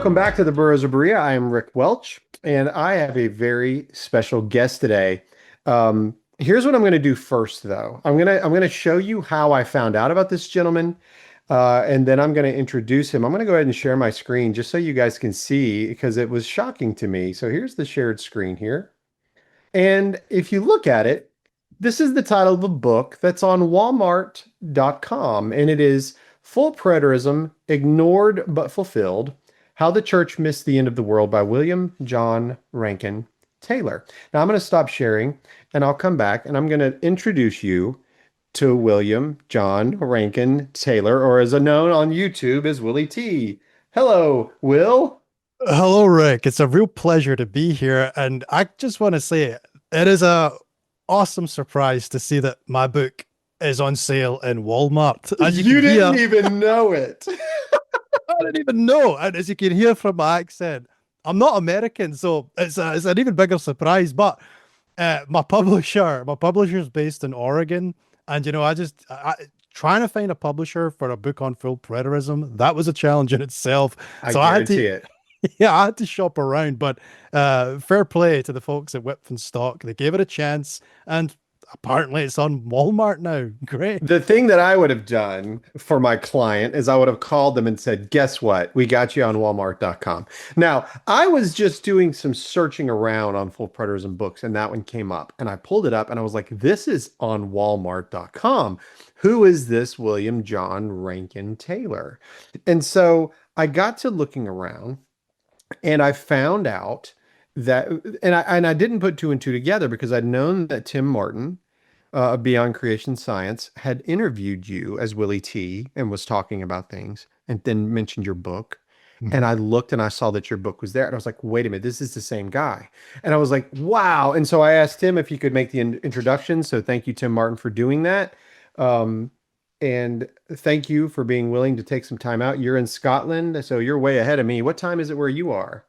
Welcome back to the Burros of Berea. I am Rick Welch, and I have a very special guest today. Here's what I'm going to do first, though. I'm gonna show you how I found out about this gentleman, and then I'm going to introduce him. I'm going to go ahead and share my screen just so you guys can see because it was shocking to me. So here's the shared screen here, and if you look at it, this is the title of a book that's on Walmart.com, and it is Full Preterism, Ignored but Fulfilled: How the Church Missed the End of the World by William John Rankin Taylor. Now I'm going to stop sharing and I'll come back and I'm going to introduce you to William John Rankin Taylor, or as known on YouTube as Willie T. Hello, Will. Hello, Rick. It's a real pleasure to be here. And I just want to say it is a awesome surprise to see that my book is on sale in Walmart. As you can You didn't hear, even know it. I didn't even know. And as you can hear from my accent, I'm not American, so it's an even bigger surprise. But my publisher's based in Oregon, and trying to find a publisher for a book on full preterism, that was a challenge in itself. I So I had to guarantee it. yeah, I had to shop around, but fair play to the folks at Whip and Stock. They gave it a chance, and apparently it's on Walmart now. Great. The thing that I would have done for my client is I would have called them and said, guess what? We got you on Walmart.com. Now, I was just doing some searching around on full preterism books, and that one came up. And I pulled it up and I was like, this is on Walmart.com. Who is this William John Rankin Taylor? And so I got to looking around and I found out that, and I didn't put two and two together because I'd known that Tim Martin of Beyond Creation Science had interviewed you as Willie T and was talking about things and then mentioned your book. And I looked and I saw that your book was there. And I was like, wait a minute, this is the same guy. And I was like, wow. And so I asked him if he could make the introduction. So thank you, Tim Martin, for doing that. Um, and thank you for being willing to take some time out. You're in Scotland, so you're way ahead of me. What time is it where you are?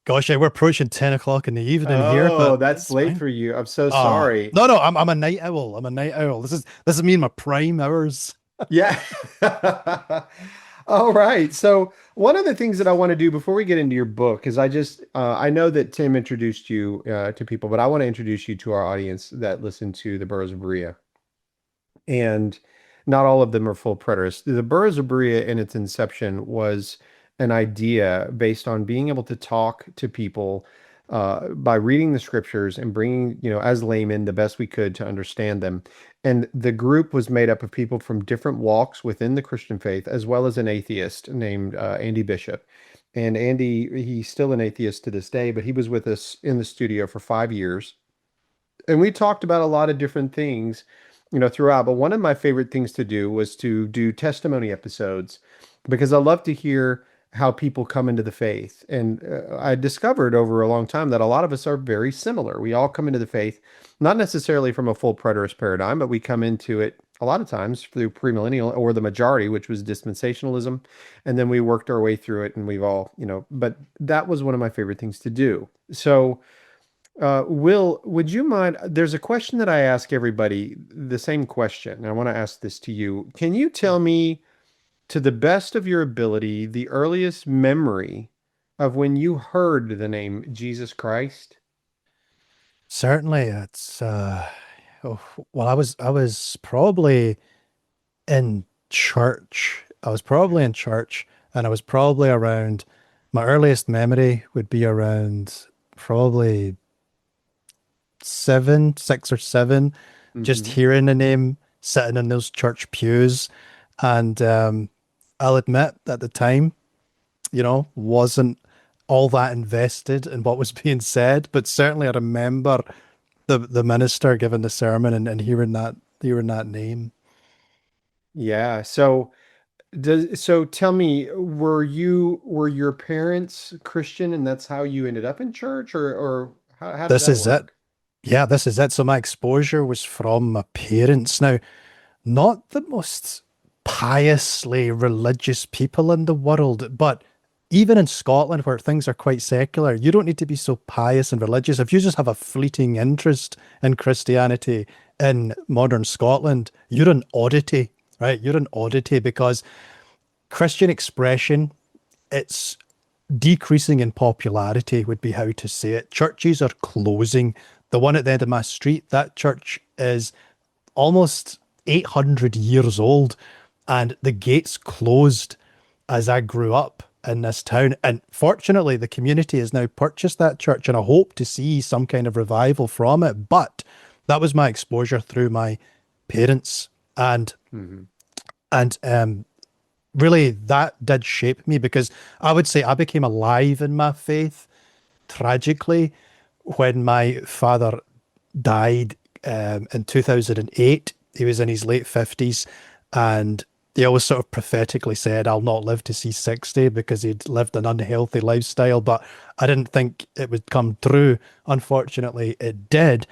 Gosh, yeah, we're approaching 10 o'clock in the evening here, Oh, but that's it's late fine. for you. I'm so Oh, sorry. no, I'm a night owl. I'm a night owl. This is me in my prime hours. Yeah. All right. So one of the things that I want to do before we get into your book is I know that Tim introduced you to people, but I want to introduce you to our audience that listen to the Burros of Berea. And not all of them are full preterists. The Burros of Berea in its inception was an idea based on being able to talk to people by reading the scriptures and bringing, as laymen, the best we could to understand them. And the group was made up of people from different walks within the Christian faith, as well as an atheist named Andy Bishop. And Andy, he's still an atheist to this day, but he was with us in the studio for 5 years. And we talked about a lot of different things, throughout. But one of my favorite things to do was to do testimony episodes because I love to hear how people come into the faith. And I discovered over a long time that a lot of us are very similar. We all come into the faith, not necessarily from a full preterist paradigm, but we come into it a lot of times through premillennial or the majority, which was dispensationalism. And then we worked our way through it and we've all, but that was one of my favorite things to do. So, Will, would you mind? There's a question that I ask everybody, the same question, and I want to ask this to you. Can you tell me, to the best of your ability, the earliest memory of when you heard the name Jesus Christ? Certainly, it's oh, well, I was probably in church. I was probably in church, and I was probably around. My earliest memory would be around probably 6 or 7, just Hmm. hearing the name, sitting in those church pews, and I'll admit at the time, wasn't all that invested in what was being said, but certainly I remember the minister giving the sermon and hearing that name. Yeah. So tell me, were your parents Christian and that's how you ended up in church, or how did This that is it. work? Yeah, this is it. So my exposure was from my parents. Now, not the most piously religious people in the world, but even in Scotland, where things are quite secular, you don't need to be so pious and religious. If you just have a fleeting interest in Christianity in modern Scotland, you're an oddity, right? You're an oddity because Christian expression, it's decreasing in popularity would be how to say it. Churches are closing. The one at the end of my street, that church is almost 800 years old, and the gates closed as I grew up in this town. And fortunately, the community has now purchased that church, and I hope to see some kind of revival from it. But that was my exposure through my parents, and Hmm. and really that did shape me, because I would say I became alive in my faith tragically when my father died in 2008. He was in his late 50s, and he always sort of prophetically said, I'll not live to see 60, because he'd lived an unhealthy lifestyle. But I didn't think it would come true. Unfortunately, it did.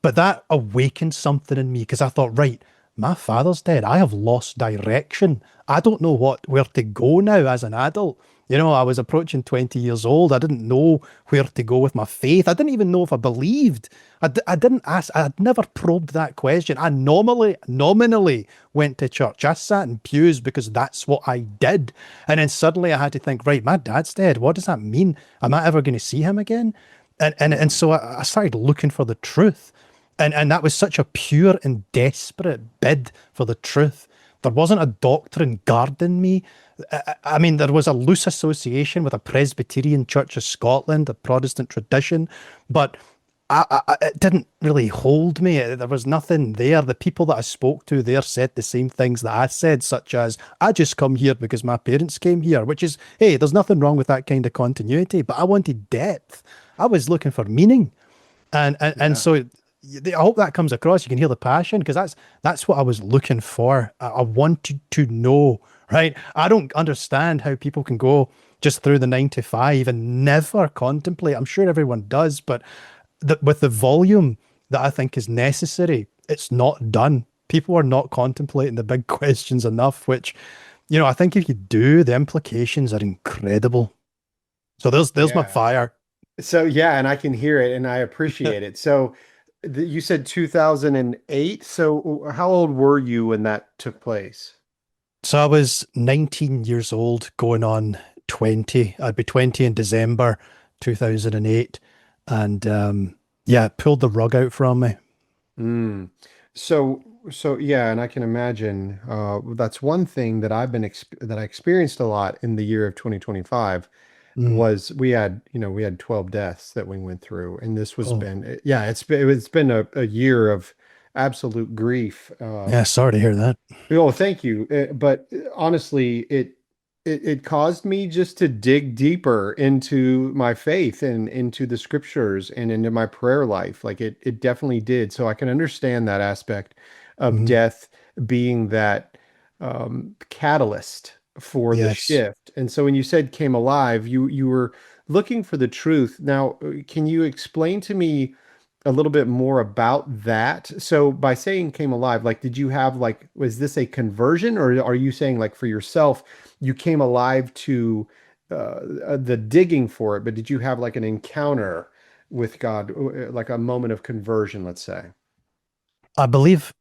But that awakened something in me, because I thought, right, my father's dead. I have lost direction. I don't know where to go now as an adult. You know, I was approaching 20 years old. I didn't know where to go with my faith. I didn't even know if I believed. I didn't ask. I had never probed that question. I nominally went to church. I sat in pews because that's what I did. And then suddenly I had to think, right, my dad's dead. What does that mean? Am I ever going to see him again? And so I started looking for the truth. And that was such a pure and desperate bid for the truth. There wasn't a doctrine guarding me. I mean, there was a loose association with a Presbyterian Church of Scotland, a Protestant tradition, but it didn't really hold me. There was nothing there. The people that I spoke to there said the same things that I said, such as, I just come here because my parents came here, which is, hey, there's nothing wrong with that kind of continuity, but I wanted depth. I was looking for meaning. And Yeah. so I hope that comes across. You can hear the passion, because that's what I was looking for. I wanted to know, right? I don't understand how people can go just through the 9 to 5 and never contemplate. I'm sure everyone does, but with the volume that I think is necessary, it's not done. People are not contemplating the big questions enough, which, I think if you do, the implications are incredible. So there's my Yeah. fire. So yeah, and I can hear it and I appreciate it. So you said 2008. So how old were you when that took place? So I was 19 years old, going on 20. I'd be 20 in December 2008. And yeah, it pulled the rug out from me. Mm. So yeah, and I can imagine that's one thing that that I experienced a lot in the year of 2025 Mm. was we had 12 deaths that we went through, and this was Oh, been yeah, it's been a year of absolute grief. yeah, sorry to hear that. Oh, thank you. But honestly, it caused me just to dig deeper into my faith and into the scriptures and into my prayer life. Like it definitely did. So I can understand that aspect of Mhm. death being that catalyst for the Yes. shift. And so when you said came alive, you were looking for the truth. Now, can you explain to me a little bit more about that? So by saying came alive, like, did you have like, was this a conversion, or are you saying like for yourself, you came alive to the digging for it, but did you have like an encounter with God, like a moment of conversion, let's say? I believe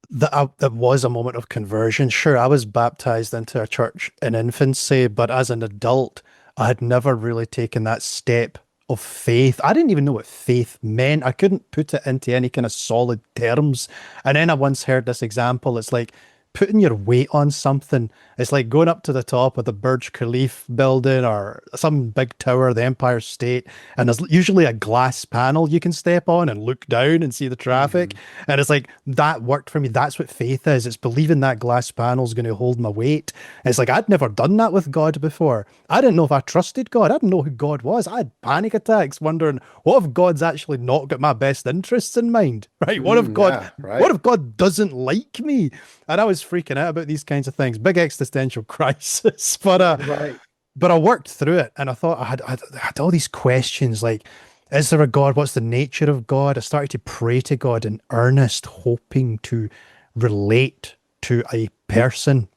that was a moment of conversion. Sure, I was baptized into a church in infancy, but as an adult, I had never really taken that step of faith. I didn't even know what faith meant. I couldn't put it into any kind of solid terms. And then I once heard this example. It's like putting your weight on something. It's like going up to the top of the Burj Khalifa building or some big tower, the Empire State, and there's usually a glass panel you can step on and look down and see the traffic. Hmm. And it's like that worked for me. That's what faith is. It's believing that glass panel is going to hold my weight. And it's like I'd never done that with God before. I didn't know if I trusted God. I didn't know who God was. I had panic attacks wondering, what if God's actually not got my best interests in mind? Right? Yeah, What right. if God doesn't like me? And I was freaking out about these kinds of things. Big existential crisis. Right. But I worked through it, and I thought I had all these questions like, is there a God? What's the nature of God? I started to pray to God in earnest, hoping to relate to a person.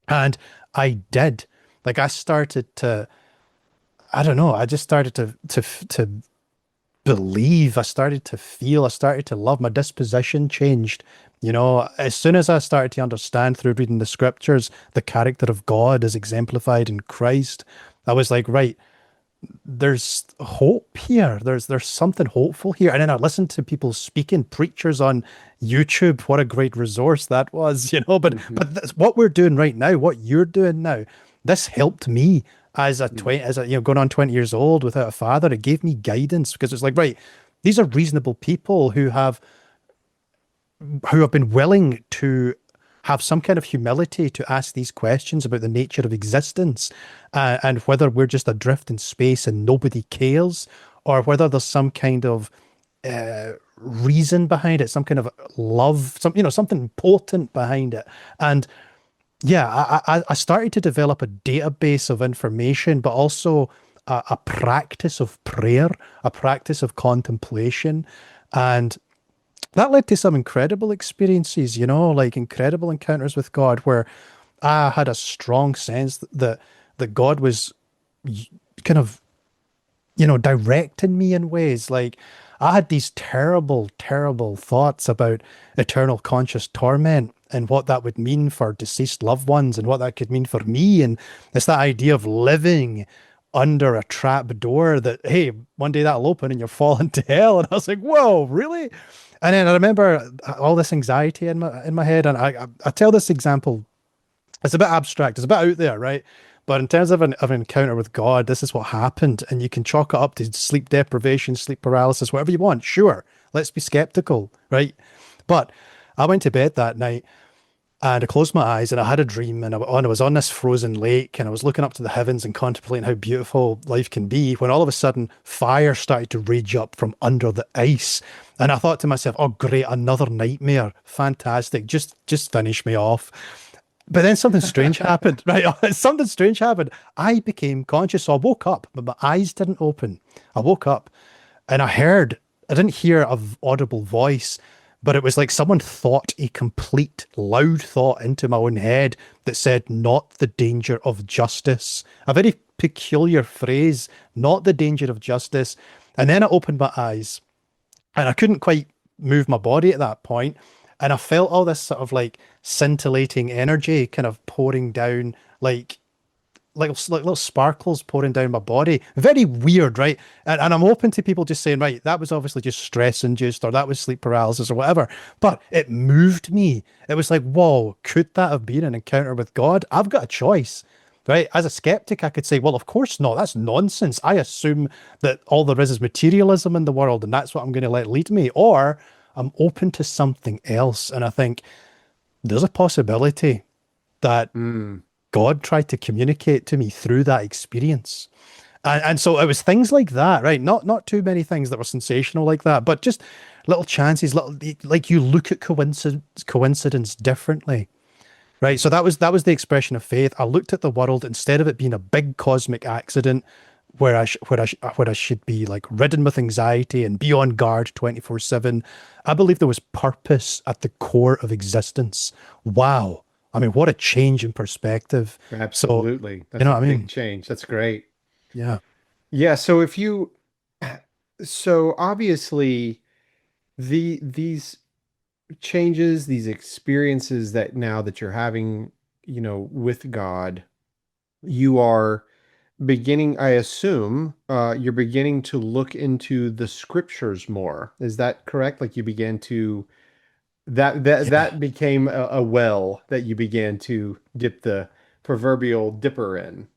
And I did. Like I started to, I don't know, I just started to believe. I started to feel. I started to love. My disposition changed. As soon as I started to understand through reading the scriptures, the character of God is exemplified in Christ, I was like, right, there's hope here. There's something hopeful here. And then I listened to people speaking, preachers on YouTube. What a great resource that was, you know. But Hmm. but what we're doing right now, what you're doing now, this helped me as a 20, as a, you know, going on 20 years old without a father. It gave me guidance because it's like, right, these are reasonable people who have been willing to have some kind of humility to ask these questions about the nature of existence, and whether we're just adrift in space and nobody cares, or whether there's some kind of reason behind it, some kind of love, some, you know, something potent behind it. And yeah, I started to develop a database of information, but also a practice of prayer, a practice of contemplation. And that led to some incredible experiences, you know, like incredible encounters with God, where I had a strong sense that God was kind of, you know, directing me in ways. Like I had these terrible, terrible thoughts about eternal conscious torment and what that would mean for deceased loved ones and what that could mean for me. And it's that idea of living under a trap door that, hey, one day that'll open and you're falling to hell. And I was like, whoa, really? And then I remember all this anxiety in my head. And I tell this example, it's a bit abstract, it's a bit out there, right? But in terms of an encounter with God, this is what happened. And you can chalk it up to sleep deprivation, sleep paralysis, whatever you want. Sure, let's be skeptical, right? But I went to bed that night and I closed my eyes and I had a dream, and I was on this frozen lake and I was looking up to the heavens and contemplating how beautiful life can be, when all of a sudden fire started to rage up from under the ice. And I thought to myself, oh great, another nightmare. Fantastic. Just finish me off. But then something strange happened, right? Something strange happened. I became conscious. So I woke up, but my eyes didn't open. I woke up and I didn't hear an audible voice, but it was like someone thought a complete loud thought into my own head that said, not the danger of justice. A very peculiar phrase, not the danger of justice. And then I opened my eyes and I couldn't quite move my body at that point. And I felt all this sort of like scintillating energy kind of pouring down, like little sparkles pouring down my body. Very weird, right? And I'm open to people just saying, right, that was obviously just stress induced, or that was sleep paralysis or whatever. But it moved me. It was like, whoa, could that have been an encounter with God? I've got a choice. Right. As a skeptic, I could say, well, of course not. That's nonsense. I assume that all there is materialism in the world, and that's what I'm going to let lead me. Or I'm open to something else. And I think there's a possibility that Mm. God tried to communicate to me through that experience. And so it was things like that, right? Not too many things that were sensational like that, but just little chances, little, like you look at coincidence differently. Right. So that was the expression of faith. I looked at the world, instead of it being a big cosmic accident where I should be like ridden with anxiety and be on guard 24/7. I believe there was purpose at the core of existence. Wow. I mean, what a change in perspective. So, Absolutely. you That's know a what I big mean? change. That's great. Yeah. Yeah, so if you so obviously these changes, these experiences that now that you're having, with God, you are beginning, I assume, you're beginning to look into the scriptures more. Is that correct? Like you began to Yeah. that became a well that you began to dip the proverbial dipper in.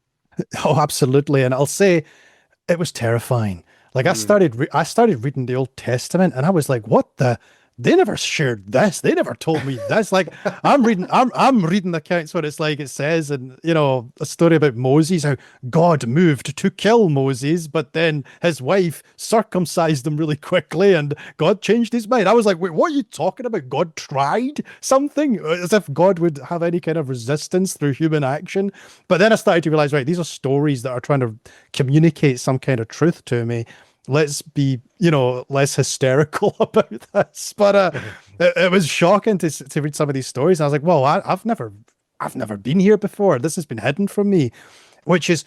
Oh, absolutely. And I'll say it was terrifying. Like Mm. I started reading the Old Testament and I was like, what the? They never shared this. They never told me this. Like I'm reading the accounts where it's like it says, and you know, a story about Moses, how God moved to kill Moses, but then his wife circumcised him really quickly and God changed his mind. I was like, wait, what are you talking about? God tried something? As if God would have any kind of resistance through human action. But then I started to realize, right, these are stories that are trying to communicate some kind of truth to me. Let's be, you know, less hysterical about this. But it was shocking to read some of these stories. And I was like, well, I've never been here before. This has been hidden from me, which is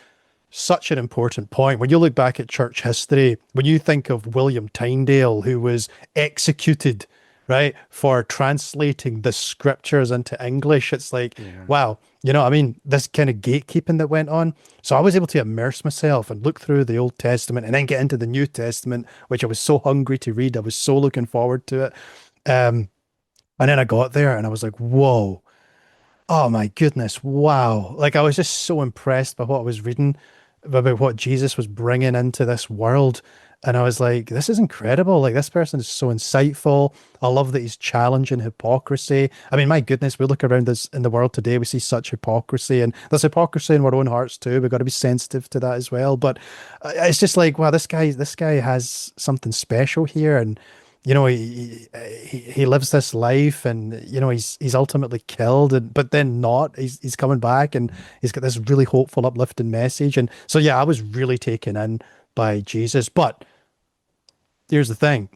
such an important point. When you look back at church history, when you think of William Tyndale, who was executed, right? For translating the scriptures into English. It's like, Yeah. wow, you know, I mean, this kind of gatekeeping that went on. So I was able to immerse myself and look through the Old Testament and then get into the New Testament, which I was so hungry to read. I was so looking forward to it. Um, and then I got there and I was like, whoa, oh my goodness, wow. Like I was just so impressed by what I was reading about what Jesus was bringing into this world. And I was like, this is incredible. Like this person is so insightful. I love that he's challenging hypocrisy. I mean, my goodness, we look around us in the world today, we see such hypocrisy, and there's hypocrisy in our own hearts too. We've got to be sensitive to that as well. But it's just like, wow, this guy has something special here. And you know, he lives this life, and you know, he's ultimately killed, and but then not. He's coming back, and he's got this really hopeful, uplifting message. And so, yeah, I was really taken in by Jesus. But here's the thing: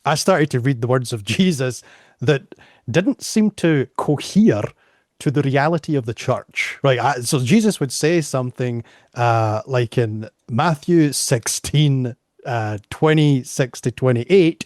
I started to read the words of Jesus that didn't seem to cohere to the reality of the church, right? So Jesus would say something like in Matthew 16, 26 to 28,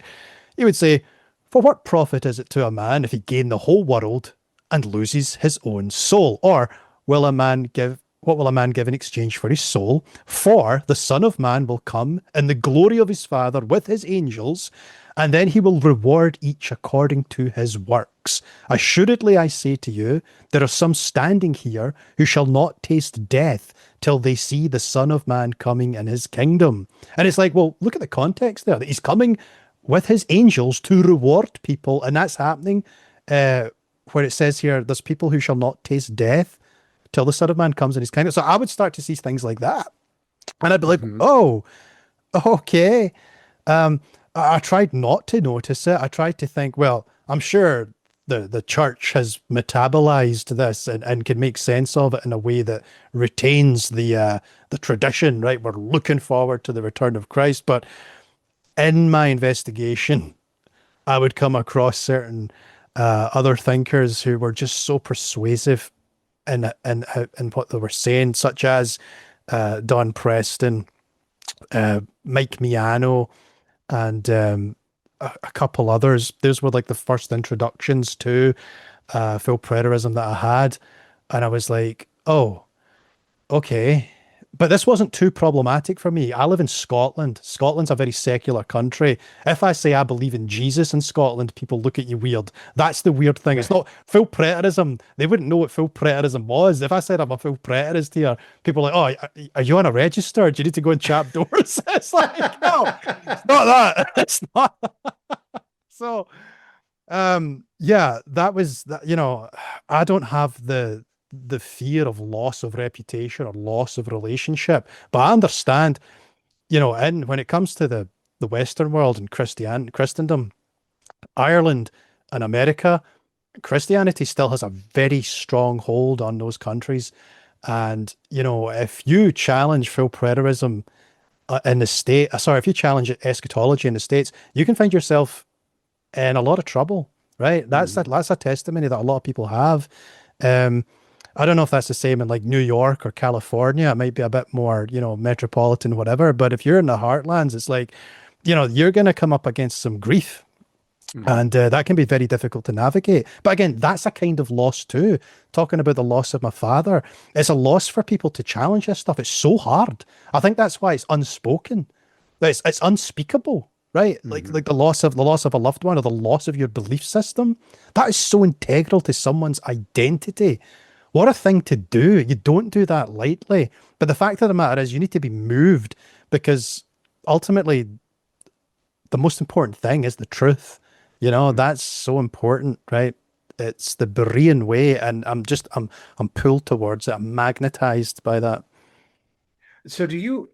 he would say, "For what profit is it to a man if he gain the whole world and loses his own soul? Or will a man give what will a man give in exchange for his soul? For the Son of Man will come in the glory of his Father with his angels, and then he will reward each according to his works. Assuredly, I say to you, there are some standing here who shall not taste death till they see the Son of Man coming in his kingdom." And it's like, well, look at the context there, that he's coming with his angels to reward people, and that's happening where it says here, there's people who shall not taste death till the Son of Man comes in his kingdom. So I would start to see things like that. And I'd be like, Hmm. oh, okay. I tried not to notice it. I tried to think, well, I'm sure the church has metabolized this and can make sense of it in a way that retains the tradition, right? We're looking forward to the return of Christ. But in my investigation, I would come across certain other thinkers who were just so persuasive in what they were saying, such as Don Preston, Mike Miano, and a couple others. Those were like the first introductions to full preterism that I had, and I was like, oh, okay. But this wasn't too problematic for me. I live in Scotland. Scotland's a very secular country. If I say I believe in Jesus in Scotland, people look at you weird. That's the weird thing. It's not full preterism. They wouldn't know what full preterism was. If I said I'm a full preterist here, people are like, oh, are you on a register? Do you need to go and chap doors? It's like, no, it's not that. It's not. So, yeah, that was that, you know, I don't have the fear of loss of reputation or loss of relationship, but I understand, you know, and when it comes to the Western world and Christendom, Ireland and America, Christianity still has a very strong hold on those countries. And, you know, if you challenge full preterism in the state, sorry, if you challenge eschatology in the States, you can find yourself in a lot of trouble, right? That's a testimony that a lot of people have. Um, I don't know if that's the same in like New York or California. It might be a bit more, you know, metropolitan, whatever. But if you're in the heartlands, it's like, you know, you're going to come up against some grief. Hmm. And that can be very difficult to navigate. But again, that's a kind of loss too. Talking about the loss of my father, it's a loss for people to challenge this stuff. It's so hard. I think that's why it's unspoken. It's unspeakable, right? Like Hmm. the loss of a loved one or the loss of your belief system. That is so integral to someone's identity. What a thing to do. You don't do that lightly. But the fact of the matter is you need to be moved because ultimately the most important thing is the truth. You know, that's so important, right? It's the Berean way, and I'm pulled towards it. I'm magnetized by that. So do you,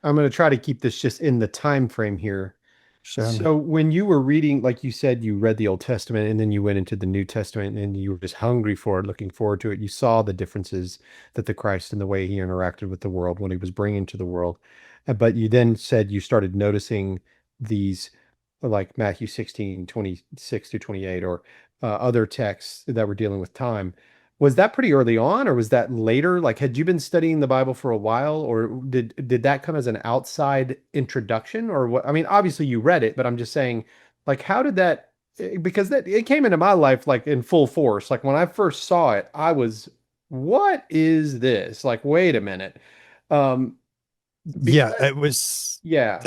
I'm going to try to keep this just in the time frame here. Certainly. So when you were reading, like you said, you read the Old Testament and then you went into the New Testament and you were just hungry for it, looking forward to it. You saw the differences that the Christ and the way he interacted with the world, what he was bringing to the world. But you then said you started noticing these, like Matthew 16, 26 through 28, or other texts that were dealing with time. Was that pretty early on, or was that later? Like, had you been studying the Bible for a while, or did that come as an outside introduction, or what? I mean, obviously you read it, but I'm just saying, Like, how did that? Because that it came into my life like in full force. Like when I first saw it, I was, what is this? Like, wait a minute. Um, Yeah, because it was. yeah.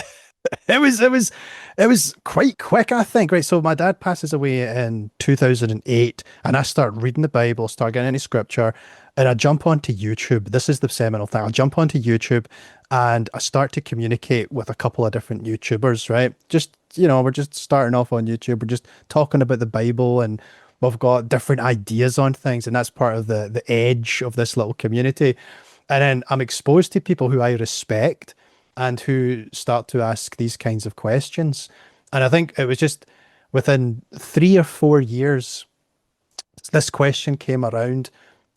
It was quite quick, I think. Right. So my dad passes away in 2008, and I start reading the Bible, start getting into scripture, and I jump onto YouTube. This is the seminal thing. I jump onto YouTube and I start to communicate with a couple of different YouTubers, right? Just, we're just starting off on YouTube. We're just talking about the Bible, and we've got different ideas on things, and that's part of the edge of this little community. And then I'm exposed to people who I respect and who start to ask these kinds of questions. And I think it was just within 3 or 4 years, this question came around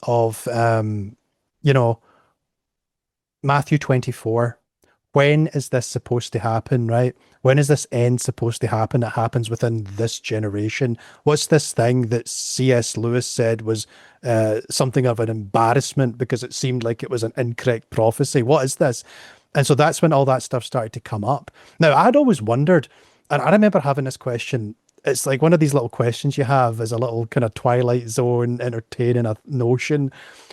of, you know, Matthew 24. When is this supposed to happen, right? When is this end supposed to happen? It happens within this generation. What's this thing that C.S. Lewis said was something of an embarrassment because it seemed like it was an incorrect prophecy? What is this? And so that's when all that stuff started to come up. Now, I'd always wondered, and I remember having this question. It's like one of these little questions you have as a little kind of Twilight Zone entertaining a notion.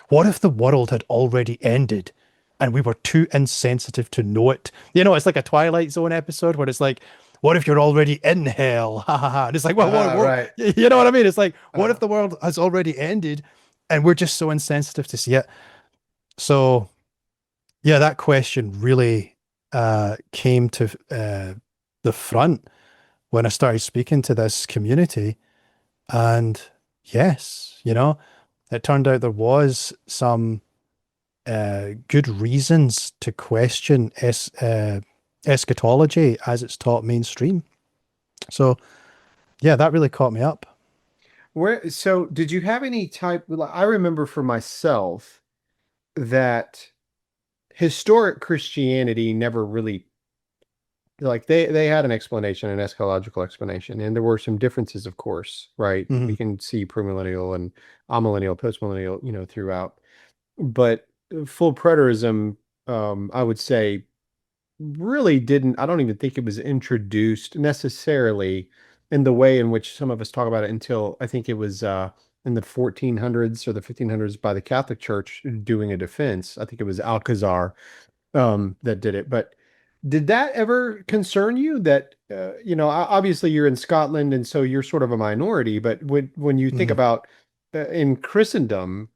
What if the world had already ended and we were too insensitive to know it? It's like a Twilight Zone episode where it's like, what if you're already in hell? Ha ha ha. And it's like, well, Right. you know what I mean? It's like, what if Uh, the world has already ended and we're just so insensitive to see it? So, yeah, that question really came to the front when I started speaking to this community. And yes, it turned out there was some good reasons to question eschatology as it's taught mainstream. So yeah, that really caught me up. so did you have any type, like, I remember for myself that historic Christianity never really, like, they had an explanation, an eschatological explanation, and there were some differences, of course, right? We Hmm. can see premillennial and amillennial, postmillennial, throughout. But full preterism, I would say, really didn't, I don't even think it was introduced necessarily in the way in which some of us talk about it until I think it was in the 1400s or the 1500s by the Catholic Church doing a defense. I think it was Alcazar that did it. But did that ever concern you that, obviously you're in Scotland and so you're sort of a minority, but when you think Hmm. about in Christendom,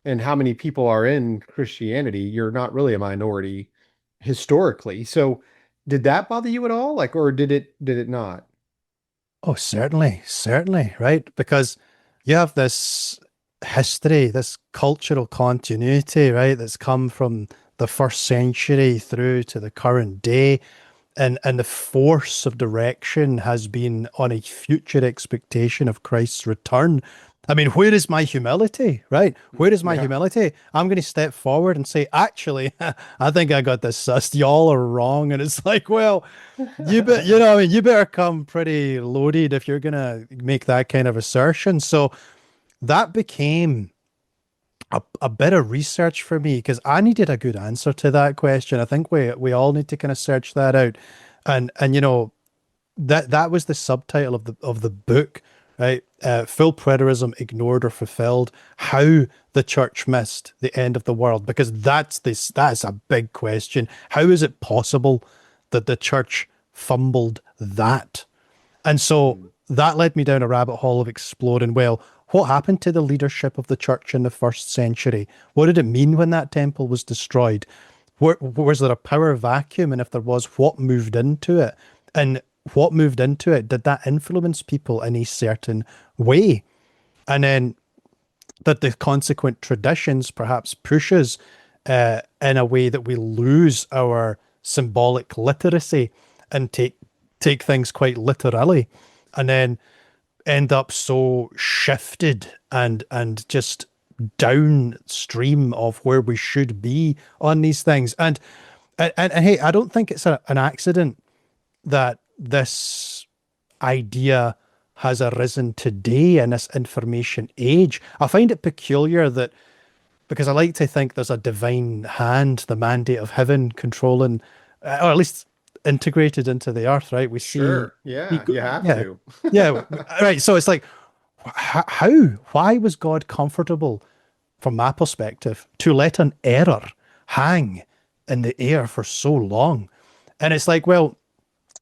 and how many people are in Christianity, you're not really a minority historically. So did that bother you at all? Like, or did it not? Oh, certainly, certainly, right? Because you have this history, this cultural continuity, right? That's come from the first century through to the current day. And the force of direction has been on a future expectation of Christ's return. I mean, where is my humility, right? Where is my Yeah. humility? I'm going to step forward and say, actually, I think I got this sussed. Y'all are wrong. And it's like, well, I mean, you better come pretty loaded if you're going to make that kind of assertion. So that became a bit of research for me because I needed a good answer to that question. I think we all need to kind of search that out. And that was the subtitle of the book, right? Full preterism ignored or fulfilled, how the church missed the end of the world, because that's a big question. How is it possible that the church fumbled that? And so Mm. that led me down a rabbit hole of exploring, well, what happened to the leadership of the church in the first century? What did it mean when that temple was destroyed? Was there a power vacuum? And if there was, what moved into it? And what moved into it? Did that influence people in a certain way? And then did the consequent traditions perhaps push us in a way that we lose our symbolic literacy and take things quite literally, and then end up so shifted and just downstream of where we should be on these things. And hey, I don't think it's an accident that this idea has arisen today in this information age. I find it peculiar that, because I like to think there's a divine hand, the mandate of heaven controlling, or at least integrated into the earth, right? We see, Sure. Yeah, you have yeah, to. yeah, right. So it's like, why was God comfortable, from my perspective, to let an error hang in the air for so long? And it's like, well,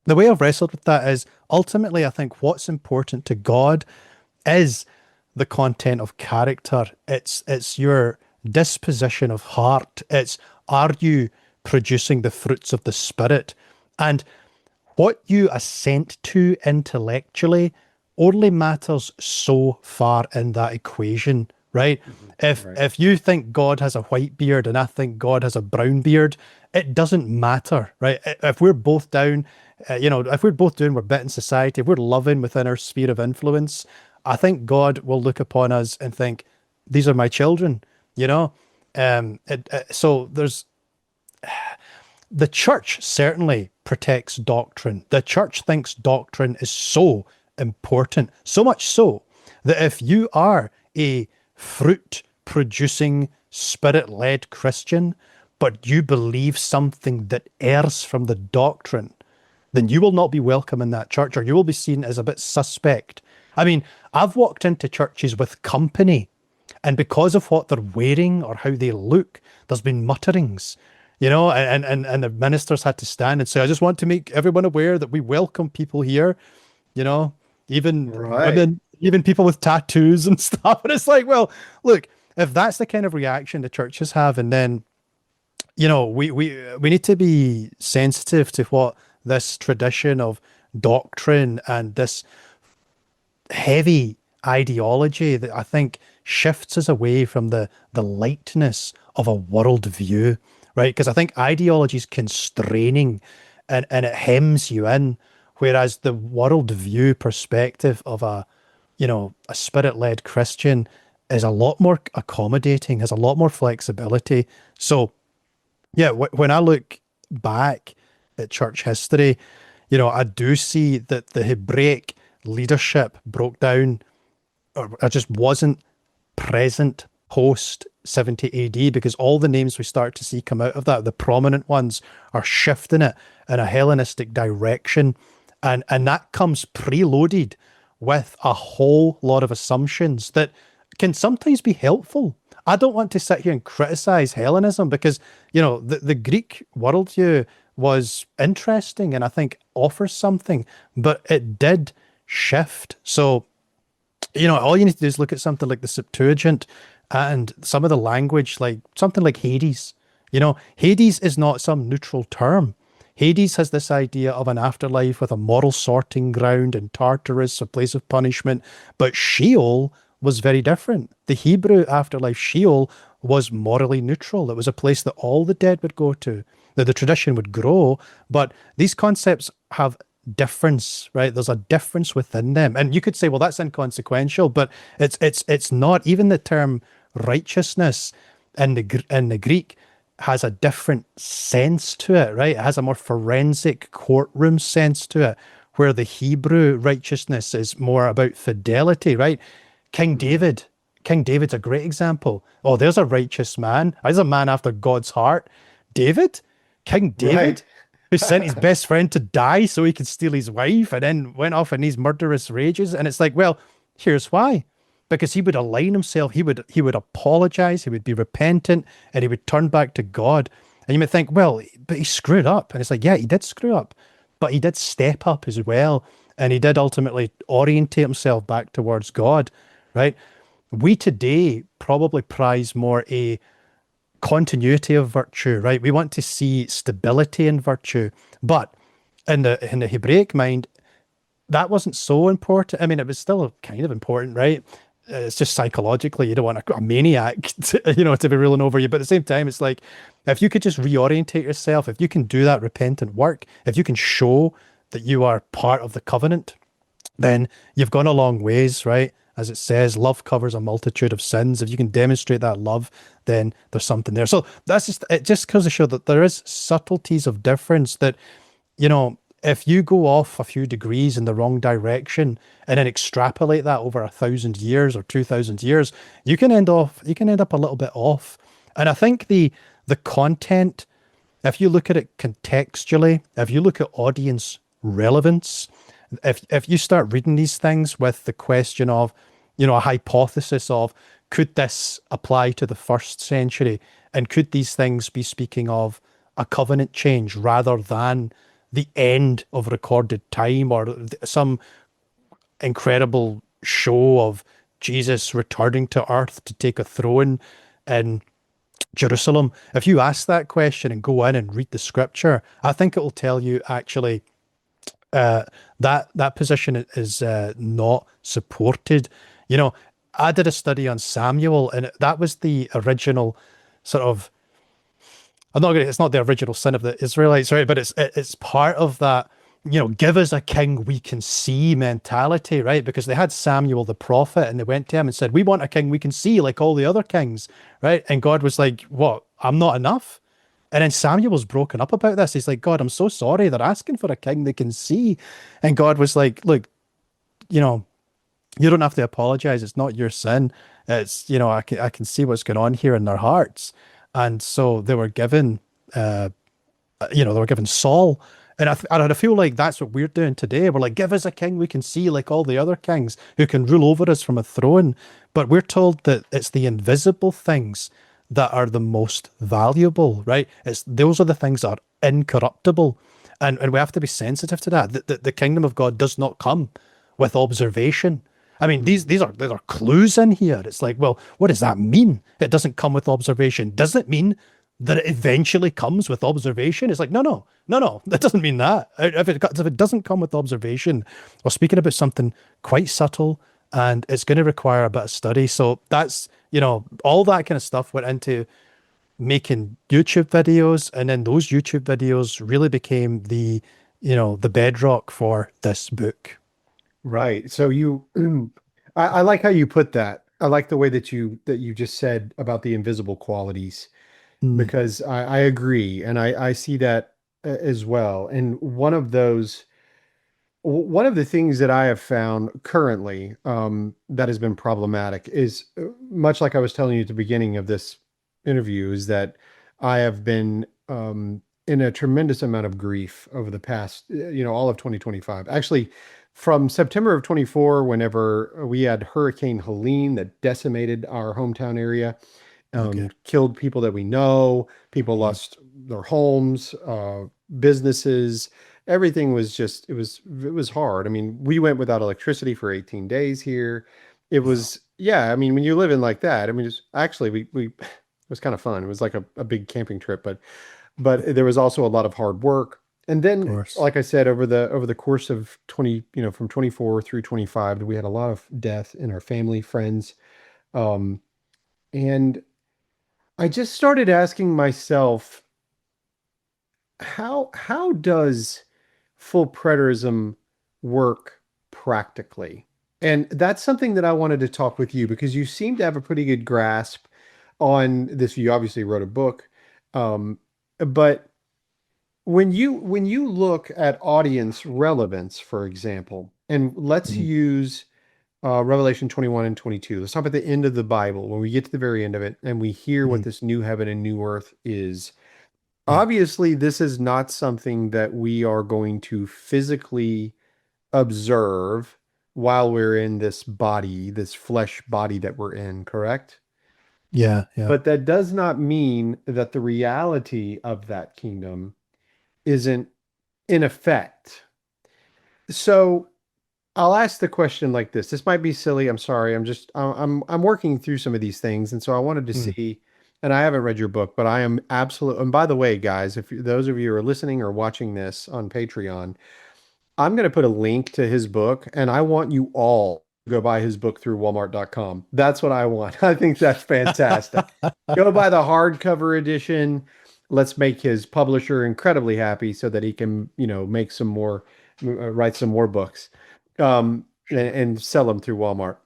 the way I've wrestled with that is ultimately, I think what's important to God is the content of character. It's your disposition of heart. It's, are you producing the fruits of the spirit? And what you assent to intellectually only matters so far in that equation, right? Right. If you think God has a white beard and I think God has a brown beard, it doesn't matter, right? If we're both down, if we're both doing, we're bit in society, if we're loving within our sphere of influence, I think God will look upon us and think, these are my children, you know? So there's, the church certainly protects doctrine. The church thinks doctrine is so important, so much so that if you are a fruit producing, spirit led Christian, but you believe something that errs from the doctrine, then you will not be welcome in that church, or you will be seen as a bit suspect. I mean, I've walked into churches with company, and because of what they're wearing or how they look, there's been mutterings, and the ministers had to stand and say, I just want to make everyone aware that we welcome people here, you know, even Right. women, even people with tattoos and stuff. And it's like, well, look, if that's the kind of reaction the churches have, and then, we need to be sensitive to what this tradition of doctrine and this heavy ideology that I think shifts us away from the lightness of a worldview, right? Because I think ideology is constraining, and it hems you in, whereas the worldview perspective of a spirit-led Christian is a lot more accommodating, has a lot more flexibility. So yeah, when I look back at church history, I do see that the Hebraic leadership broke down, or just wasn't present post 70 AD, because all the names we start to see come out of that, the prominent ones, are shifting it in a Hellenistic direction. And that comes preloaded with a whole lot of assumptions that can sometimes be helpful. I don't want to sit here and criticize Hellenism, because, the Greek worldview was interesting and I think offers something, but it did shift. So, all you need to do is look at something like the Septuagint and some of the language, like something like Hades. Hades is not some neutral term. Hades has this idea of an afterlife with a moral sorting ground, and Tartarus, a place of punishment. But Sheol was very different. The Hebrew afterlife, Sheol, was morally neutral. It was a place that all the dead would go to, that the tradition would grow. But these concepts have difference, right? There's a difference within them. And you could say, well, that's inconsequential, but it's not. Even the term righteousness in the Greek has a different sense to it, right? It has a more forensic courtroom sense to it, where the Hebrew righteousness is more about fidelity, right? King David. King David's a great example. Oh, there's a righteous man. There's a man after God's heart. David, King David, Right. who sent his best friend to die so he could steal his wife, and then went off in these murderous rages. And it's like, well, here's why. Because he would align himself, he would apologize, he would be repentant, and he would turn back to God. And you might think, well, but he screwed up. And it's like, yeah, he did screw up, but he did step up as well. And he did ultimately orientate himself back towards God, right? We today probably prize more a continuity of virtue, right? We want to see stability in virtue. But in the Hebraic mind, that wasn't so important. I mean, it was still kind of important, right? It's just psychologically, you don't want a maniac to be ruling over you. But at the same time, it's like, if you could just reorientate yourself, if you can do that repentant work, if you can show that you are part of the covenant, then you've gone a long ways, right? As it says, love covers a multitude of sins. If you can demonstrate that love, then there's something there. So it just goes to show that there is subtleties of difference that, if you go off a few degrees in the wrong direction and then extrapolate that over 1,000 years or 2,000 years, you can end up a little bit off. And I think the content if you look at it contextually, if you look at audience relevance, if you start reading these things with the question of, a hypothesis of, could this apply to the first century? And could these things be speaking of a covenant change rather than the end of recorded time or some incredible show of Jesus returning to earth to take a throne in Jerusalem? If you ask that question and go in and read the scripture, I think it will tell you actually uh, that position is not supported. You know, I did a study on Samuel, and that was the original sort of. I'm not. It's not the original sin of the Israelites, right? But it's part of that. Give us a king we can see mentality, right? Because they had Samuel the prophet, and they went to him and said, "We want a king we can see, like all the other kings," right? And God was like, "What? I'm not enough." And then Samuel was broken up about this. He's like, God, I'm so sorry. They're asking for a king they can see. And God was like, look, you know, you don't have to apologize. It's not your sin. It's, I can see what's going on here in their hearts. And so uh, they were given Saul. And I feel like that's what we're doing today. We're like, give us a king we can see like all the other kings who can rule over us from a throne. But we're told that it's the invisible things that are the most valuable, right? Those are the things that are incorruptible. And we have to be sensitive to that. The kingdom of God does not come with observation. I mean, these are clues in here. It's like, well, what does that mean? It doesn't come with observation. Does it mean that it eventually comes with observation? It's like, no, no, no, no. That doesn't mean that. If it doesn't come with observation, we're speaking about something quite subtle, and it's going to require a bit of study. So that's, all that kind of stuff went into making YouTube videos, and then those YouTube videos really became the bedrock for this book. Right. So I like how you put that. I like the way that you just said about the invisible qualities Mm, because I agree and I see that as well. And one of the things that I have found currently that has been problematic is much like I was telling you at the beginning of this interview, is that I have been in a tremendous amount of grief over the past, all of 2025. Actually, from September of 24, whenever we had Hurricane Helene that decimated our hometown area, okay. killed people that we know, people Mm, lost their homes, businesses. Everything was just it was hard. I mean, we went without electricity for 18 days here. It wow. was, yeah, I mean, when you live in like that, I mean, it's actually we it was kind of fun. It was like a big camping trip, but there was also a lot of hard work. And Of then, course. like I said, over the course of 20, from 24 through 25, we had a lot of death in our family, friends. Um, and I just started asking myself, how does full preterism work practically? And that's something that I wanted to talk with you because you seem to have a pretty good grasp on this. You obviously wrote a book, um, but when you look at audience relevance, for example, and let's Mm, use Revelation 21 and 22. Let's talk about the end of the Bible when we get to the very end of it and we hear what mm, this new heaven and new earth is. yeah. Obviously, this is not something that we are going to physically observe while we're in this body, this flesh body that we're in, correct? Yeah. Yeah. But that does not mean that the reality of that kingdom isn't in effect. So I'll ask the question like this. This might be silly. I'm sorry. I'm working through some of these things, and so I wanted to Mm, see. And I haven't read your book, but I am absolute. And by the way, guys, if those of you who are listening or watching this on Patreon, I'm going to put a link to his book, and I want you all to go buy his book through Walmart.com. That's what I want. I think that's fantastic. Go buy the hardcover edition. Let's make his publisher incredibly happy so that he can, make some more, write some more books, and sell them through Walmart.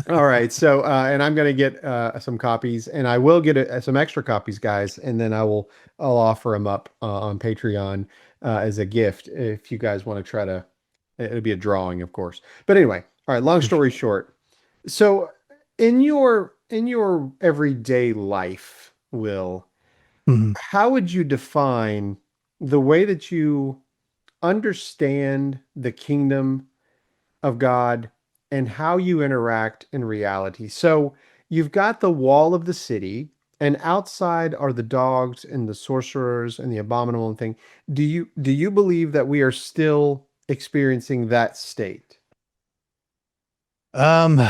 All right. So, and I'm going to get some copies, and I will get some extra copies, guys, and then I'll offer them up on Patreon as a gift if you guys want to try to. It'll be a drawing, of course. But anyway, all right. Long for story sure. short, so in your everyday life, Will, Mhm. how would you define the way that you understand the kingdom of God and how you interact in reality? So you've got the wall of the city, and outside are the dogs and the sorcerers and the abominable and thing. Do you believe that we are still experiencing that state? Um,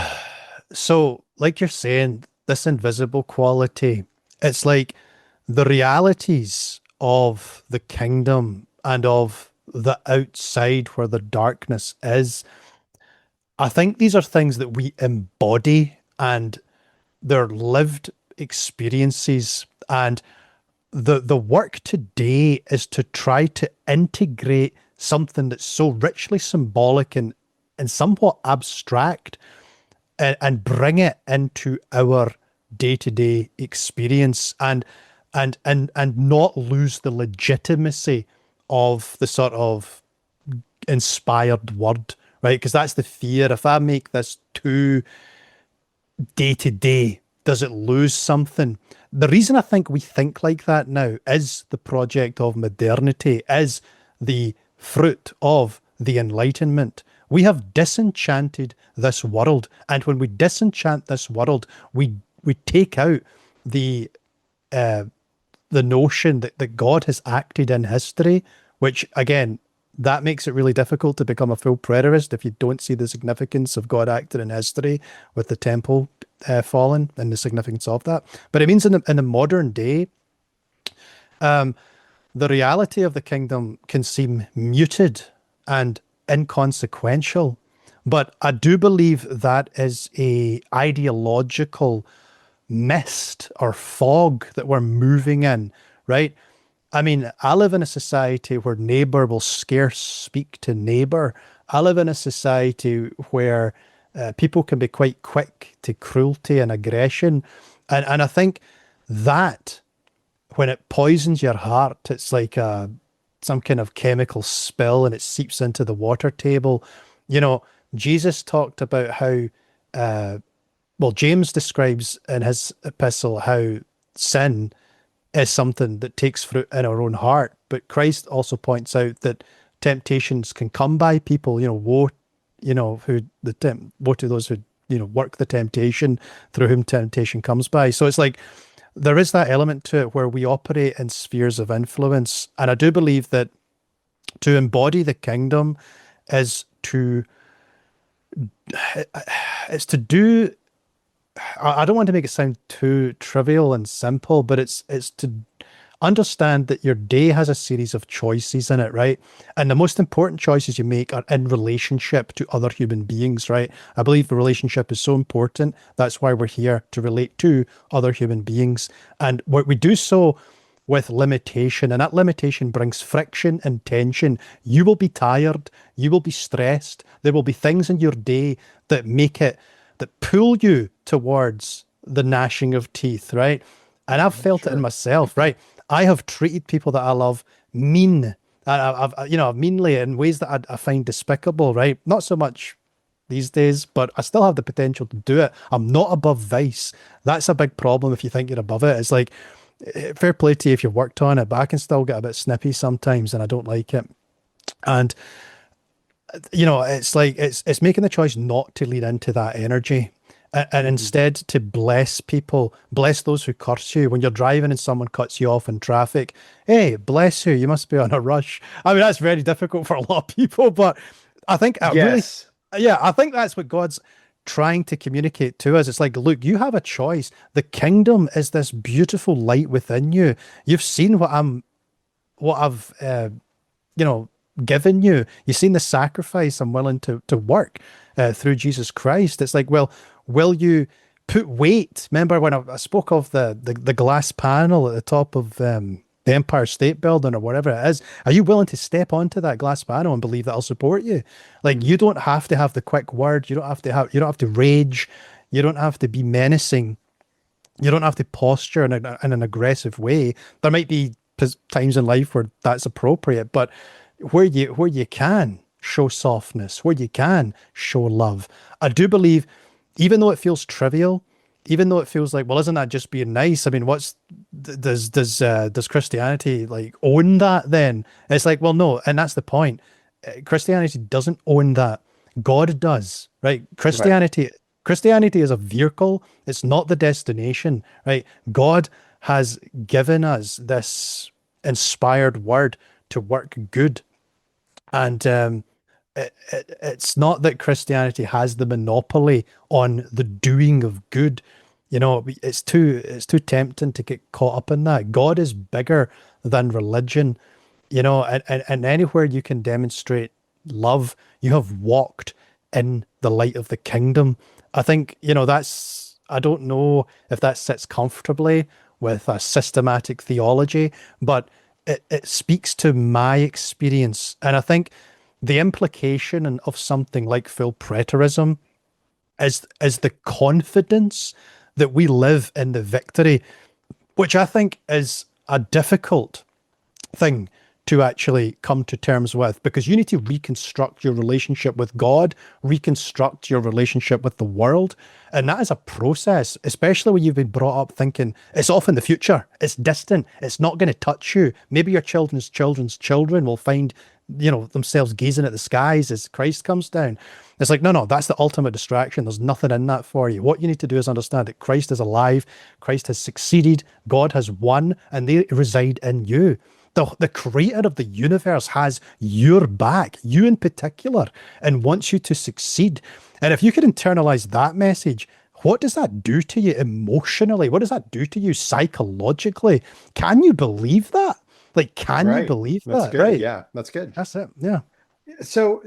so like you're saying, this invisible quality, it's like the realities of the kingdom and of the outside where the darkness is. I think these are things that we embody and they're lived experiences. And the work today is to try to integrate something that's so richly symbolic and somewhat abstract and bring it into our day-to-day experience and not lose the legitimacy of the sort of inspired word, right? Because that's the fear. If I make this too day to day, does it lose something? The reason I think we think like that now is the project of modernity, is the fruit of the Enlightenment. We have disenchanted this world, and when we disenchant this world, we take out the uh, the notion that God has acted in history, which again, that makes it really difficult to become a full preterist if you don't see the significance of God acting in history with the temple falling and the significance of that. But it means in the modern day, the reality of the kingdom can seem muted and inconsequential. But I do believe that is a ideological mist or fog that we're moving in, right? I mean, I live in a society where neighbor will scarce speak to neighbor. I live in a society where people can be quite quick to cruelty and aggression. And I think that when it poisons your heart, it's like some kind of chemical spill and it seeps into the water table. You know, Jesus talked about how well, James describes in his epistle how sin is something that takes fruit in our own heart. But Christ also points out that temptations can come by people, woe, who woe to those who, work the temptation through whom temptation comes by. So it's like there is that element to it where we operate in spheres of influence. And I do believe that to embody the kingdom is to it's to do I don't want to make it sound too trivial and simple, but it's to understand that your day has a series of choices in it, right? And the most important choices you make are in relationship to other human beings, right? I believe the relationship is so important. That's why we're here to relate to other human beings. And what we do so with limitation, and that limitation brings friction and tension. You will be tired, you will be stressed. There will be things in your day that that pull you towards the gnashing of teeth, right? And I've felt it in Sure. myself, right? I have treated people that I love mean, meanly in ways that I find despicable, right? Not so much these days, but I still have the potential to do it. I'm not above vice. That's a big problem if you think you're above it. It's like, fair play to you if you've worked on it, but I can still get a bit snippy sometimes and I don't like it. And it's like it's making the choice not to lean into that energy and Mhm. instead to bless people, bless those who curse you. When you're driving and someone cuts you off in traffic, hey, bless you, you must be on a rush. I mean, that's very difficult for a lot of people, but I think Yes. yeah, I think that's what God's trying to communicate to us. It's like, look, you have a choice. The kingdom is this beautiful light within you. You've seen what I've you know, given you. You've seen the sacrifice I'm willing to work through Jesus Christ. It's like, well, will you put weight? Remember when I spoke of the glass panel at the top of the Empire State Building or whatever it is? Are you willing to step onto that glass panel and believe that I'll support you? Like, you don't have to have the quick word. You don't have to rage. You don't have to be menacing. You don't have to posture in an aggressive way. There might be times in life where that's appropriate, but where you can show softness, where you can show love. I do believe, even though it feels trivial, even though it feels like, well, isn't that just being nice? I mean, does Christianity like own that then? It's like, well, no, and that's the point. Christianity doesn't own that. God does, right? Right. Christianity is a vehicle. It's not the destination, right? God has given us this inspired word to work good. And it's not that Christianity has the monopoly on the doing of good. You know, it's too tempting to get caught up in that. God is bigger than religion, you know, and anywhere you can demonstrate love, you have walked in the light of the kingdom. I think, you know, I don't know if that sits comfortably with a systematic theology, but it speaks to my experience. And I think the implication of something like full preterism is the confidence that we live in the victory, which I think is a difficult thing to actually come to terms with, because you need to reconstruct your relationship with God, reconstruct your relationship with the world. And that is a process, especially when you've been brought up thinking it's off in the future, it's distant, it's not going to touch you. Maybe your children's children will find, you know, themselves gazing at the skies as Christ comes down. It's like, no, no, that's the ultimate distraction. There's nothing in that for you. What you need to do is understand that Christ is alive, Christ has succeeded, God has won, and they reside in you. The creator of the universe has your back, you in particular, and wants you to succeed. And if you could internalize that message, what does that do to you emotionally? What does that do to you psychologically? Can you believe that? Like, can you Right. believe That's that? good. Right. Yeah, that's good. That's it. Yeah. So,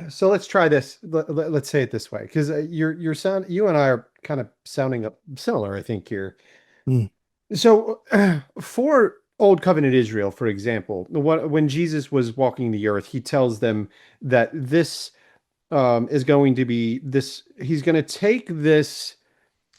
so let's try this. Let's say it this way, because you and I are kind of sounding up similar, I think here. Mm, So, for Old Covenant Israel, for example, when Jesus was walking the earth, he tells them that this is going to be this. He's going to take this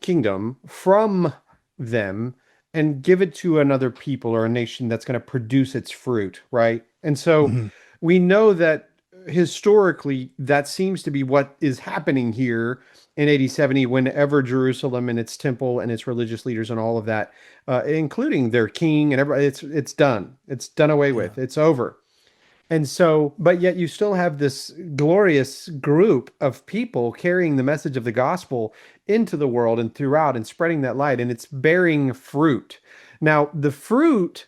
kingdom from them and give it to another people or a nation that's going to produce its fruit, right? And so mhm. we know that historically that seems to be what is happening here in 80 70 whenever Jerusalem and its temple and its religious leaders and all of that, including their king and everybody, it's done. It's done away Yeah. with. It's over. And so, but yet you still have this glorious group of people carrying the message of the gospel into the world and throughout and spreading that light, and it's bearing fruit. Now, the fruit,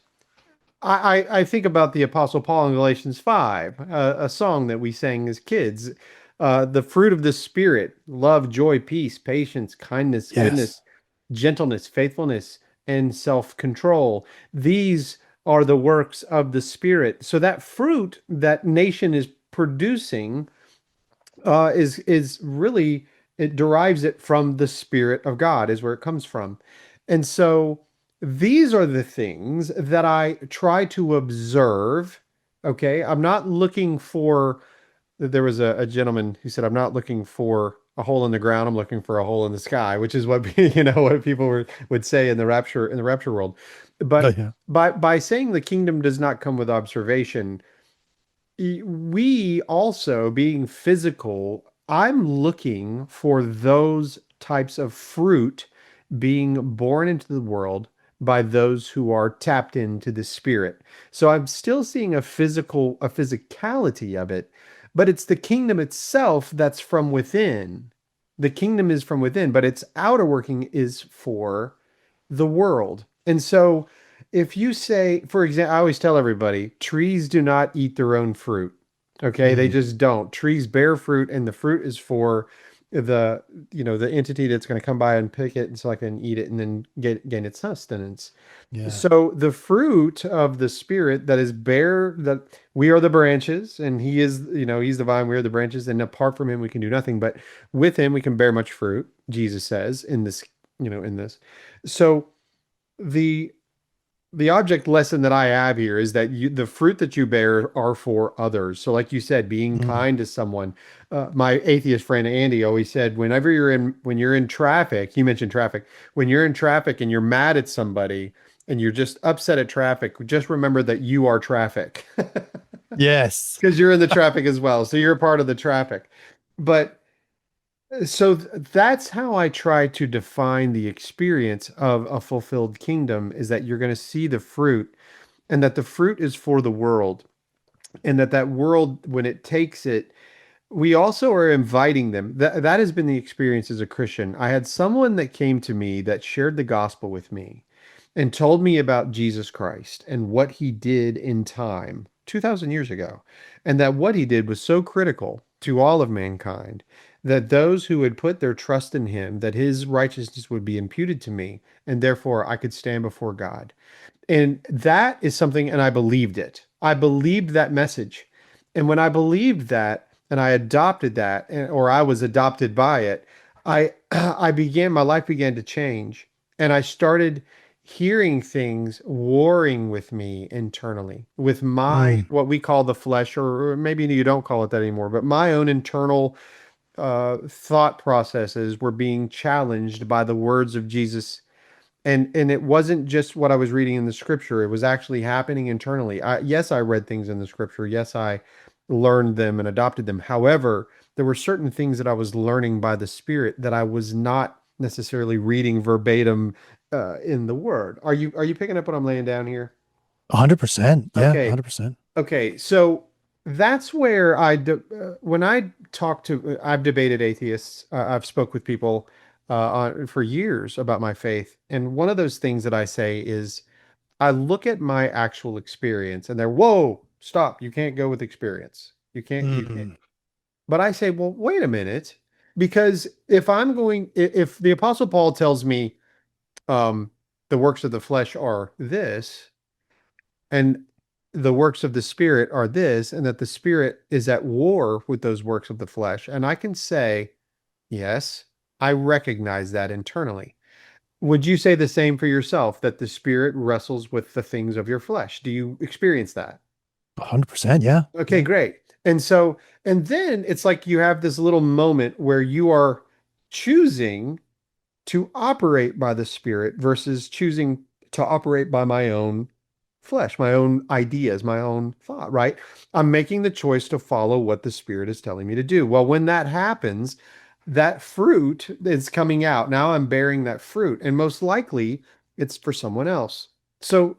I think about the Apostle Paul in Galatians 5, a song that we sang as kids. The fruit of the Spirit, love, joy, peace, patience, kindness, Yes. goodness, gentleness, faithfulness, and self-control. These are the works of the Spirit. So that fruit that nation is producing is really, it derives it from the Spirit of God, is where it comes from. And so these are the things that I try to observe. Okay, I'm not looking for. There was a gentleman who said, "I'm not looking for a hole in the ground. I'm looking for a hole in the sky," which is what what people would say in the rapture world. Oh, But yeah. by saying the kingdom does not come with observation, we also being physical, I'm looking for those types of fruit being born into the world by those who are tapped into the spirit. So I'm still seeing a physicality of it, but it's the kingdom itself that's from within. The kingdom is from within, but its outer working is for the world. And so if you say, for example, I always tell everybody, trees do not eat their own fruit. Okay, they Mm, just don't. Trees bear fruit, and the fruit is for the the entity that's going to come by and pick it and select it and eat it and then gain its sustenance. yeah. So the fruit of the spirit that is bear, that we are the branches and he is, he's the vine, we are the branches, and apart from him we can do nothing, but with him we can bear much fruit, Jesus says in this, in this. So the the object lesson that I have here is that the fruit that you bear are for others. So, like you said, being Mm, kind to someone. My atheist friend Andy always said, whenever when you're in traffic, you mentioned traffic. When you're in traffic and you're mad at somebody and you're just upset at traffic, just remember that you are traffic yes. because you're in the traffic as well. So you're a part of the traffic. But So that's how I try to define the experience of a fulfilled kingdom is that you're going to see the fruit and that the fruit is for the world and that world when it takes it we also are inviting them. That has been the experience as a Christian. I had someone that came to me that shared the gospel with me and told me about Jesus Christ and what he did in time 2000 years ago. And that what he did was so critical to all of mankind that those who had put their trust in him, that his righteousness would be imputed to me, and therefore I could stand before God. And that is something, and I believed it. I believed that message. And when I believed that, and I adopted that, or I was adopted by it, my life began to change. And I started hearing things warring with me internally, with my, Mm, what we call the flesh, or maybe you don't call it that anymore, but my own internal thought processes were being challenged by the words of Jesus and it wasn't just what I was reading in the scripture. It was actually happening internally. Yes, I read things in the scripture. Yes, I learned them and adopted them. However, there were certain things that I was learning by the Spirit that I was not necessarily reading verbatim in the Word. Are you picking up what I'm laying down here? 100%. Yeah, Okay. 100%. Okay. So that's where when I talk to, I've debated atheists. I've spoke with people for years about my faith. And one of those things that I say is I look at my actual experience and they're, whoa, stop. You can't go with experience. You can't. Mm, But I say, well, wait a minute. Because if the Apostle Paul tells me um, the works of the flesh are this, and the works of the spirit are this, and that the spirit is at war with those works of the flesh. And I can say, yes, I recognize that internally. Would you say the same for yourself, that the spirit wrestles with the things of your flesh? Do you experience that? 100%. Yeah. Okay, Yeah. great. And then it's like you have this little moment where you are choosing to operate by the Spirit versus choosing to operate by my own flesh, my own ideas, my own thought, right? I'm making the choice to follow what the Spirit is telling me to do. Well, when that happens, that fruit is coming out. Now I'm bearing that fruit, and most likely it's for someone else. So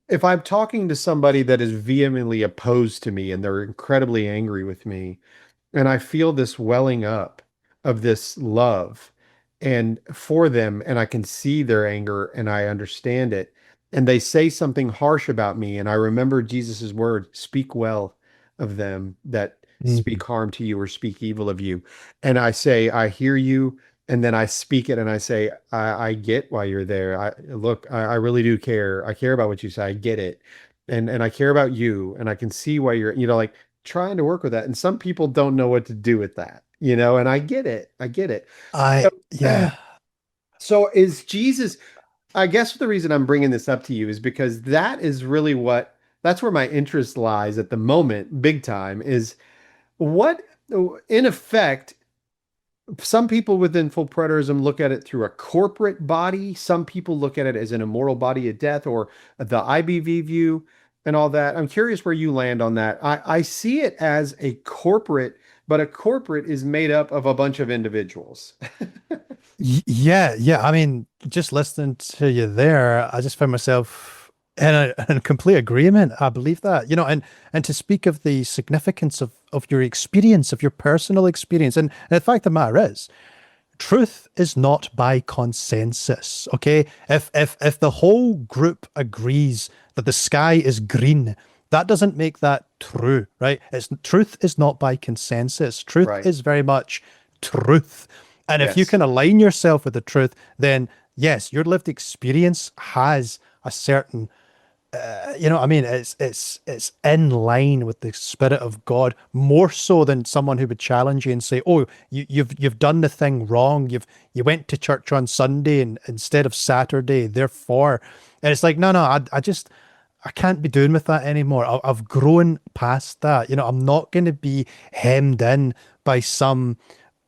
if I'm talking to somebody that is vehemently opposed to me and they're incredibly angry with me, and I feel this welling up of this love and for them, and I can see their anger and I understand it. And they say something harsh about me, and I remember Jesus's word, speak well of them that Mm, speak harm to you or speak evil of you. And I say, I hear you, and then I speak it and I say, I get why you're there. I really do care. I care about what you say. I get it. And I care about you, and I can see why you're, like trying to work with that. And some people don't know what to do with that, and I get it. I get it. yeah. So is Jesus, I guess the reason I'm bringing this up to you is because that is really that's where my interest lies at the moment, big time, is what, in effect, some people within full preterism look at it through a corporate body. Some people look at it as an immoral body of death or the IBV view and all that. I'm curious where you land on that. I see it as a corporate, but a corporate is made up of a bunch of individuals. Yeah, yeah. I mean, just listening to you there, I just found myself in complete agreement. I believe that, and to speak of the significance of your experience, of your personal experience, and the fact of the matter is, truth is not by consensus. Okay, if the whole group agrees that the sky is green, that doesn't make that true, right? It's truth is not by consensus. Truth Right. is very much truth. And if you Yes. can align yourself with the truth, then yes, your lived experience has a certain I mean, it's in line with the spirit of God more so than someone who would challenge you and say, "Oh, you've done the thing wrong. You went to church on Sunday and instead of Saturday, therefore." And it's like, no, I can't be doing with that anymore. I've grown past that. I'm not going to be hemmed in by some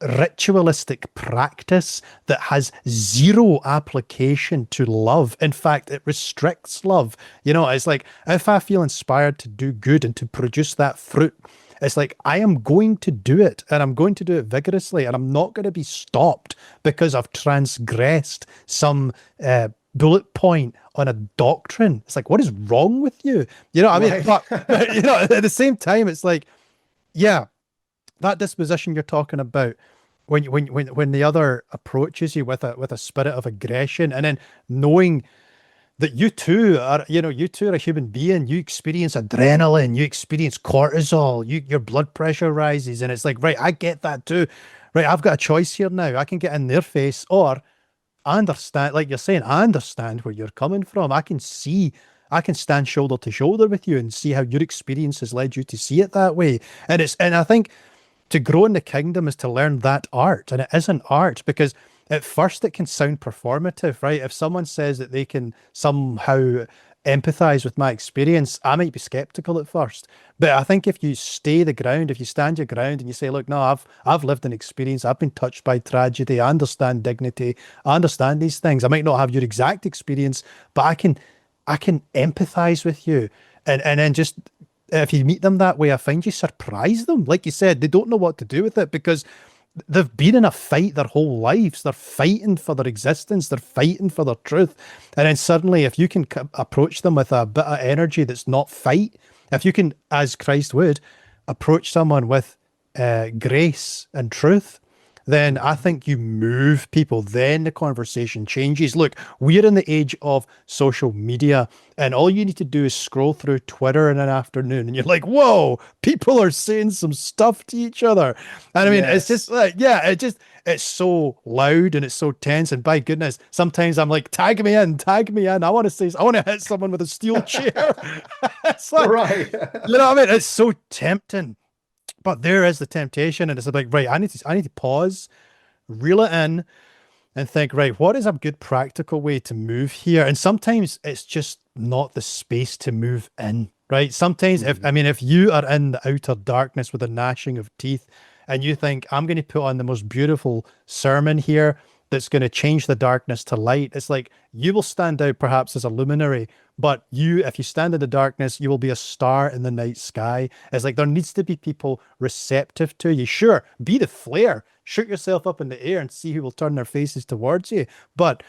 ritualistic practice that has zero application to love. In fact, it restricts love. It's like if I feel inspired to do good and to produce that fruit, It's like, I am going to do it and I'm going to do it vigorously and I'm not going to be stopped because I've transgressed some bullet point on a doctrine. It's like, what is wrong with you? You know what I mean? Right. But you know, at the same time, it's like, yeah, that disposition you're talking about when the other approaches you with a spirit of aggression and then knowing that you too are, you too are a human being. You experience adrenaline, you experience cortisol, your blood pressure rises, and it's like, right, I get that too. Right, I've got a choice here now. I can get in their face, or I understand, like you're saying, I understand where you're coming from. I can stand shoulder to shoulder with you and see how your experience has led you to see it that way. And I think to grow in the kingdom is to learn that art. And it is an art because at first it can sound performative, right? If someone says that they can somehow empathize with my experience, I might be skeptical at first. But I think if you stay the ground, if you stand your ground and you say, look, no, I've lived an experience, I've been touched by tragedy, I understand dignity, I understand these things. I might not have your exact experience, but I can empathize with you. And then just if you meet them that way, I find you surprise them. Like you said, they don't know what to do with it because they've been in a fight their whole lives. They're fighting for their existence. They're fighting for their truth. And then suddenly, if you can approach them with a bit of energy that's not fight, if you can, as Christ would, approach someone with grace and truth, then I think you move people. Then the conversation changes. Look, we're in the age of social media, and all you need to do is scroll through Twitter in an afternoon, and you're like, whoa, people are saying some stuff to each other. And I mean, it's just Yes. like, yeah, it's so loud and it's so tense. And by goodness, sometimes I'm like, tag me in, tag me in. I want to hit someone with a steel chair. It's like, Right. you know what I mean? It's so tempting. But there is the temptation, and it's like, right, I need to pause, reel it in, and think, right, what is a good practical way to move here? And sometimes it's just not the space to move in, right? Sometimes if I Mhm. mean, if you are in the outer darkness with a gnashing of teeth, and you think, I'm going to put on the most beautiful sermon here that's going to change the darkness to light, it's like you will stand out perhaps as a luminary, but if you stand in the darkness, you will be a star in the night sky. It's like there needs to be people receptive to you. Sure, be the flare, shoot yourself up in the air and see who will turn their faces towards you. But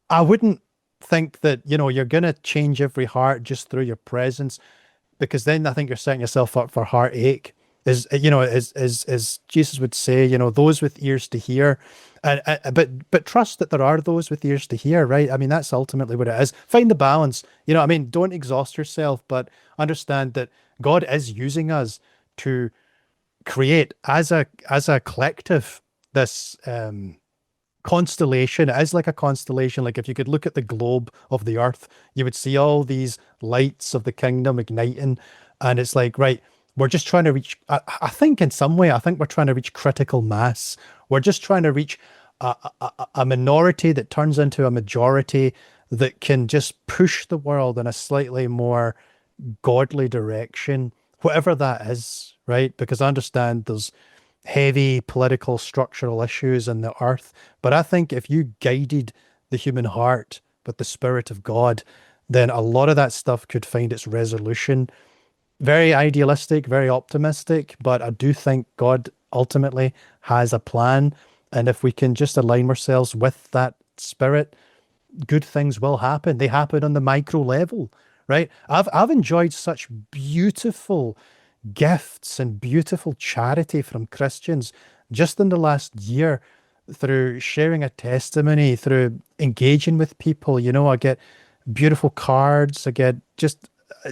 I wouldn't think that, you're going to change every heart just through your presence, because then I think you're setting yourself up for heartache. As Jesus would say, those with ears to hear, but trust that there are those with ears to hear, right? I mean, that's ultimately what it is. Find the balance. I mean, don't exhaust yourself, but understand that God is using us to create as a collective this constellation. It is like a constellation. Like if you could look at the globe of the earth, you would see all these lights of the kingdom igniting. And it's like, right, we're just trying to reach, I think in some way, I think we're trying to reach critical mass. We're just trying to reach a minority that turns into a majority that can just push the world in a slightly more godly direction, whatever that is, right? Because I understand there's heavy political structural issues in the earth. But I think if you guided the human heart with the Spirit of God, then a lot of that stuff could find its resolution. Very idealistic, very optimistic, but I do think God ultimately has a plan. And if we can just align ourselves with that spirit, good things will happen. They happen on the micro level, right? I've enjoyed such beautiful gifts and beautiful charity from Christians just in the last year through sharing a testimony, through engaging with people. I get beautiful cards, I get just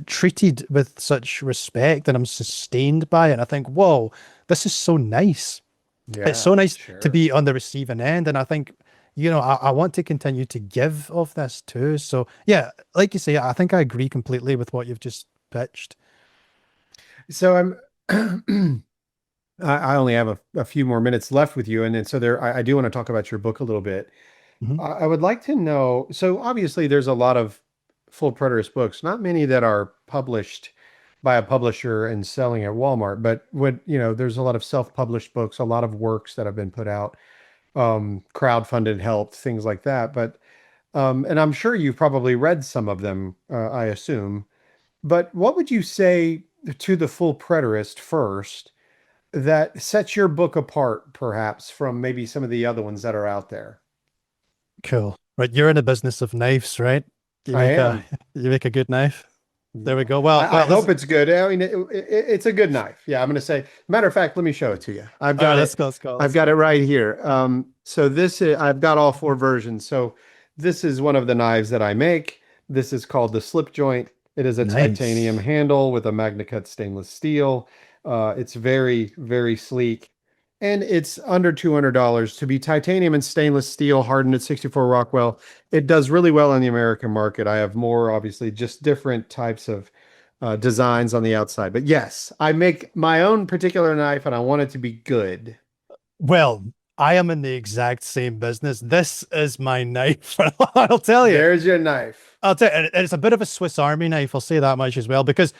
treated with such respect, and I'm sustained by it. And I think, whoa, this is so nice. It's Yeah, so nice to sure. be on the receiving end. And I think, I want to continue to give of this too. So, yeah, like you say, I think I agree completely with what you've just pitched. So I only have a few more minutes left with you, and then so I do want to talk about your book a little bit. Mhm. I would like to know, so obviously there's a lot of full preterist books, not many that are published by a publisher and selling at Walmart, but there's a lot of self-published books, a lot of works that have been put out, crowdfunded help, things like that. But and I'm sure you've probably read some of them, I assume. But what would you say? to the full preterist first that sets your book apart, perhaps, from maybe some of the other ones that are out there? Cool. Right, you're in the business of knives, right? You I make a am. you make a good knife. There we go. Well, I well, this hope it's good. I mean, it's a good knife. Yeah, I'm going to say. Matter of fact, let me show it to you. I've all right, got let's it. go, let's go, I've let's got it go. right here. So this is, I've got all four versions. So this is one of the knives that I make. This is called the slip joint. It is a titanium Nice. handle with a magna cut stainless steel. It's very, very sleek. And it's under $200 to be titanium and stainless steel hardened at 64 Rockwell. It does really well on the American market. I have more, obviously, just different types of designs on the outside. But yes, I make my own particular knife and I want it to be good. Well, I am in the exact same business. This is my knife. I'll tell you. There's your knife. I'll tell you, and it's a bit of a Swiss Army knife. I'll say that much as well, because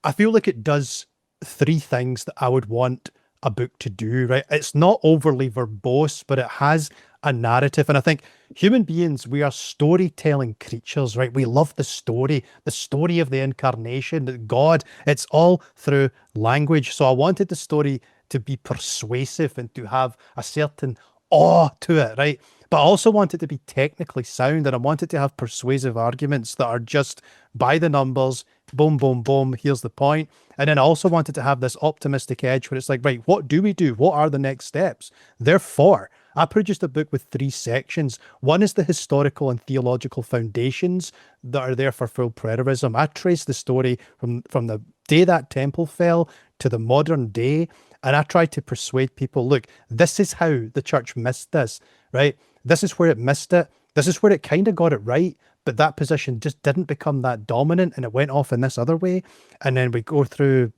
I feel like it does three things that I would want a book to do, right? It's not overly verbose, but it has a narrative. And I think human beings, we are storytelling creatures, right? We love the story of the incarnation, that God, it's all through language. So I wanted the story to be persuasive and to have a certain awe to it, right? But I also want it to be technically sound, and I want it to have persuasive arguments that are just by the numbers, boom, boom, boom, here's the point. And then I also wanted to have this optimistic edge where it's like, right, what do we do? What are the next steps? Therefore, I produced a book with three sections. One is the historical and theological foundations that are there for full preterism. I trace the story from the day that temple fell to the modern day. And I try to persuade people, look, this is how the church missed this, right? This is where it missed it. This is where it kind of got it right, but that position just didn't become that dominant and it went off in this other way. And then we go through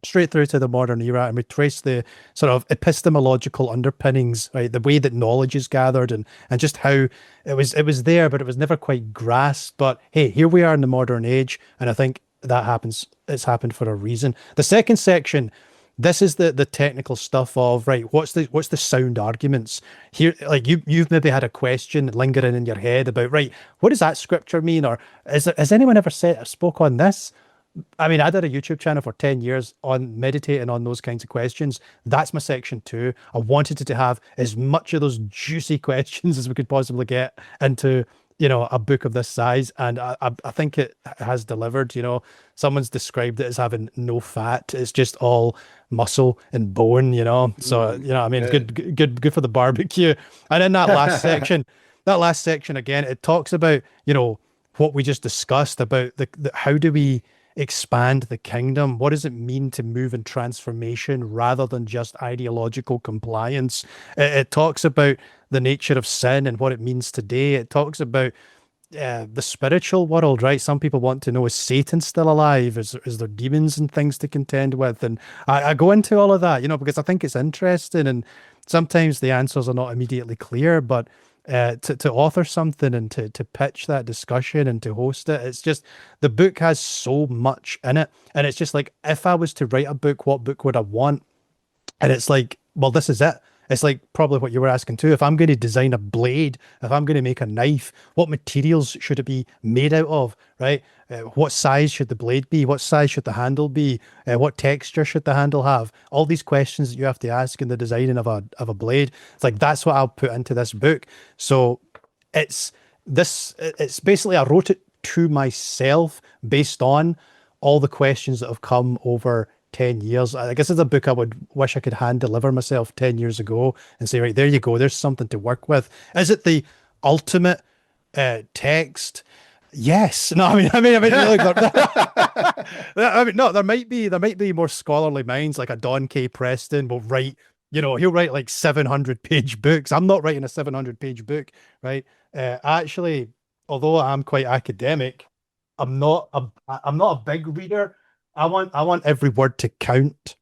straight through to the modern era and we trace the sort of epistemological underpinnings, right? The way that knowledge is gathered and just how it was there, but it was never quite grasped. But hey, here we are in the modern age, and I think that happens, it's happened for a reason. The second section, this is the technical stuff of, right, what's the sound arguments here? Like you've maybe had a question lingering in your head about, right, what does that scripture mean, or has anyone ever spoke on this? I mean, I did a YouTube channel for 10 years on meditating on those kinds of questions. That's my section two. I wanted it to have as much of those juicy questions as we could possibly get into, a book of this size. And I think it has delivered. Someone's described it as having no fat. It's just all muscle and bone, So, I mean, Good. good for the barbecue. And in that last section again, it talks about, what we just discussed about the how do we expand the kingdom? What does it mean to move in transformation rather than just ideological compliance? It talks about the nature of sin and what it means today. It talks about the spiritual world, right? Some people want to know, is Satan still alive? Is there demons and things to contend with? And I go into all of that, because I think it's interesting. And sometimes the answers are not immediately clear, but to author something and to pitch that discussion and to host it, it's just, the book has so much in it. And it's just like, if I was to write a book, what book would I want? And it's like, well, this is it. It's like probably what you were asking too. If I'm going to design a blade, if I'm going to make a knife, what materials should it be made out of, right? What size should the blade be? What size should the handle be? What texture should the handle have? All these questions that you have to ask in the designing of a blade. It's like, that's what I'll put into this book. So it's basically, I wrote it to myself based on all the questions that have come over 10 years. I guess it's a book I would wish I could hand deliver myself 10 years ago and say, right, there you go, there's something to work with. Is it the ultimate text? Yes. No, look, no, there might be more scholarly minds, like a Don K. Preston will write, he'll write like 700-page books. I'm not writing a 700-page book, right? Actually, although I'm quite academic, I'm not a big reader. I want every word to count.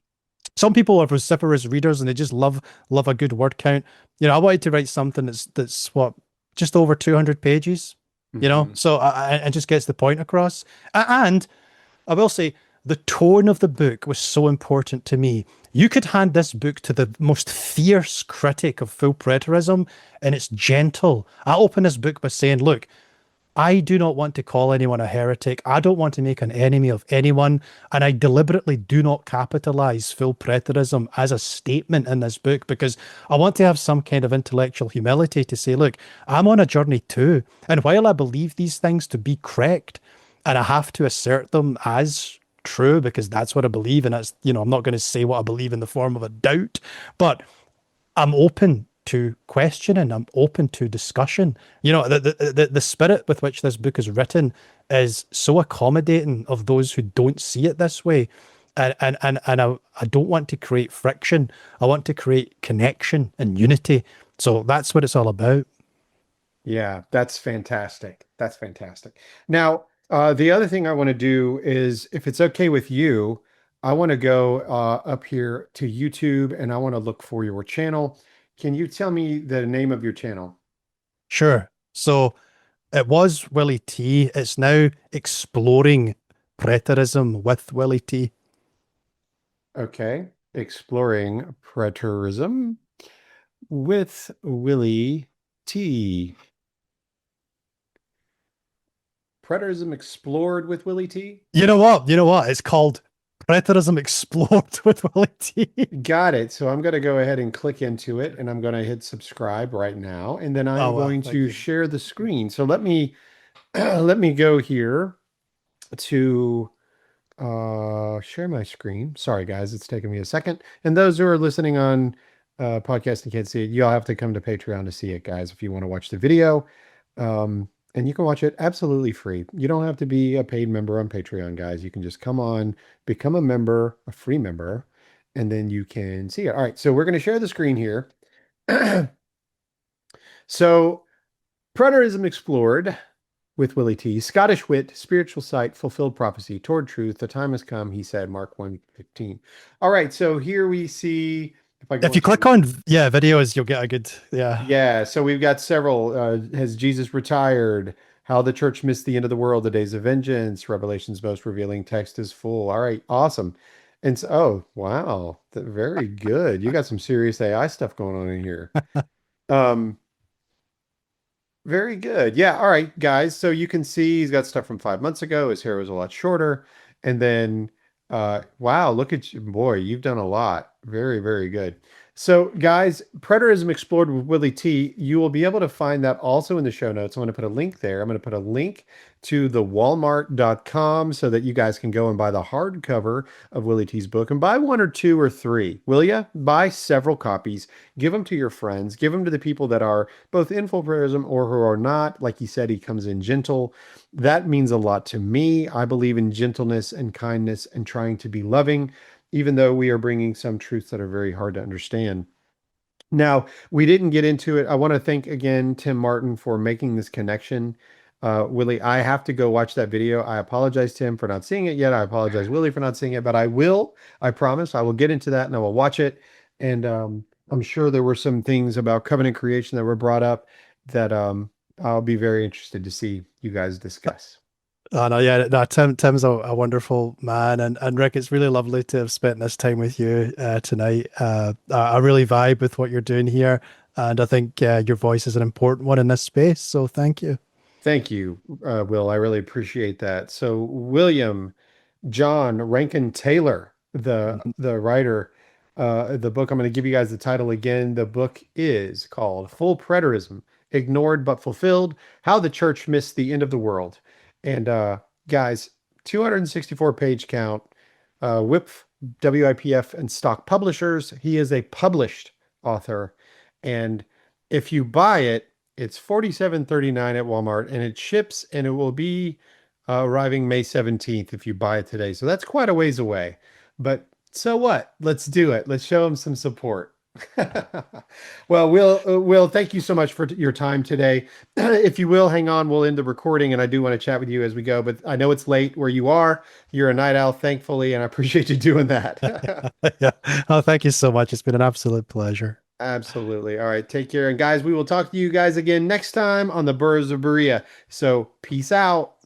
Some people are vociferous readers and they just love a good word count. I wanted to write something that's what, just over 200 pages, so and just gets the point across. And I will say, the tone of the book was so important to me. You could hand this book to the most fierce critic of full preterism and it's gentle. I open this book by saying, look, I do not want to call anyone a heretic. I don't want to make an enemy of anyone. And I deliberately do not capitalize full preterism as a statement in this book because I want to have some kind of intellectual humility to say, look, I'm on a journey too. And while I believe these things to be correct, and I have to assert them as true because that's what I believe. And that's, I'm not going to say what I believe in the form of a doubt, but I'm open to questioning. I'm open to discussion. The spirit with which this book is written is so accommodating of those who don't see it this way. And I don't want to create friction. I want to create connection and unity. So that's what it's all about. Yeah, that's fantastic. That's fantastic. Now, the other thing I want to do is, if it's okay with you, I want to go up here to YouTube and I want to look for your channel. Can you tell me the name of your channel? Sure. So it was Willie T. It's now exploring preterism with Willie T. Okay. Exploring preterism with Willie T. Preterism explored with Willie T. You know what? You know what? It's called Preterism Explored with Willie T. Got it. So I'm going to go ahead and click into it and I'm going to hit subscribe right now. And then I'm Oh well, going thank to you. share the screen. So let me let me go here to share my screen. Sorry, guys, it's taking me a second. And those who are listening on podcast and can't see it, you'll have to come to Patreon to see it, guys, if you want to watch the video. And you can watch it absolutely free. You don't have to be a paid member on Patreon, guys. You can just come on, become a member, a free member, and then you can see it. All right, so we're going to share the screen here. So, preterism explored with Willie T. Scottish wit, spiritual sight, fulfilled prophecy, toward truth. The time has come, he said, Mark 1:15. All right, so here we see, if I go If you click into, on videos, you'll get a good yeah, so we've got several. Has Jesus retired? How the church missed the end of the world, the days of vengeance, Revelation's most revealing text is full. All right, awesome. And so, oh, wow, very good. You got some serious AI stuff going on in here. Um, Very good. Yeah. All right, guys. So you can see he's got stuff from 5 months ago. His hair was a lot shorter. And then, wow, look at you. Boy, you've done a lot. Very, very good. So, guys, Preterism Explored with Willie T. You will be able to find that also in the show notes. I'm going to put a link there. I'm going to put a link to the walmart.com so that you guys can go and buy the hardcover of Willie T's book and buy one or two or three. Will you? Buy several copies. Give them to your friends. Give them to the people that are both in full preterism or who are not. Like he said, he comes in gentle. That means a lot to me. I believe in gentleness and kindness and trying to be loving, even though we are bringing some truths that are very hard to understand. Now, we didn't get into it. I want to thank again Tim Martin for making this connection. Willie, I have to go watch that video. I apologize, Tim, for not seeing it yet. I apologize, Willie, for not seeing it, but I will. I promise I will get into that and I will watch it. And I'm sure there were some things about covenant creation that were brought up that I'll be very interested to see you guys discuss. Oh no, yeah, no, Tim's a wonderful man, and Rick, it's really lovely to have spent this time with you tonight. I really vibe with what you're doing here, and I think your voice is an important one in this space. So thank you. Thank you, Will. I really appreciate that. So, William John Rankin Taylor, Mhm. the writer, the book. I'm going to give you guys the title again. The book is called "Full Preterism: Ignored but Fulfilled: How the Church Missed the End of the World." And guys, 264 page count. WIPF, WIPF, and Stock Publishers. He is a published author, and if you buy it, it's $47.39 at Walmart, and it ships, and it will be arriving May 17th if you buy it today. So that's quite a ways away. But so what? Let's do it. Let's show him some support. Well, Will, thank you so much for your time today. If you will, hang on, we'll end the recording, and I do want to chat with you as we go, but I know it's late where you are. You're a night owl, thankfully, and I appreciate you doing that. Yeah. Oh, thank you so much. It's been an absolute pleasure. Absolutely. All right, take care. And guys, we will talk to you guys again next time on the Birds of Berea. So peace out.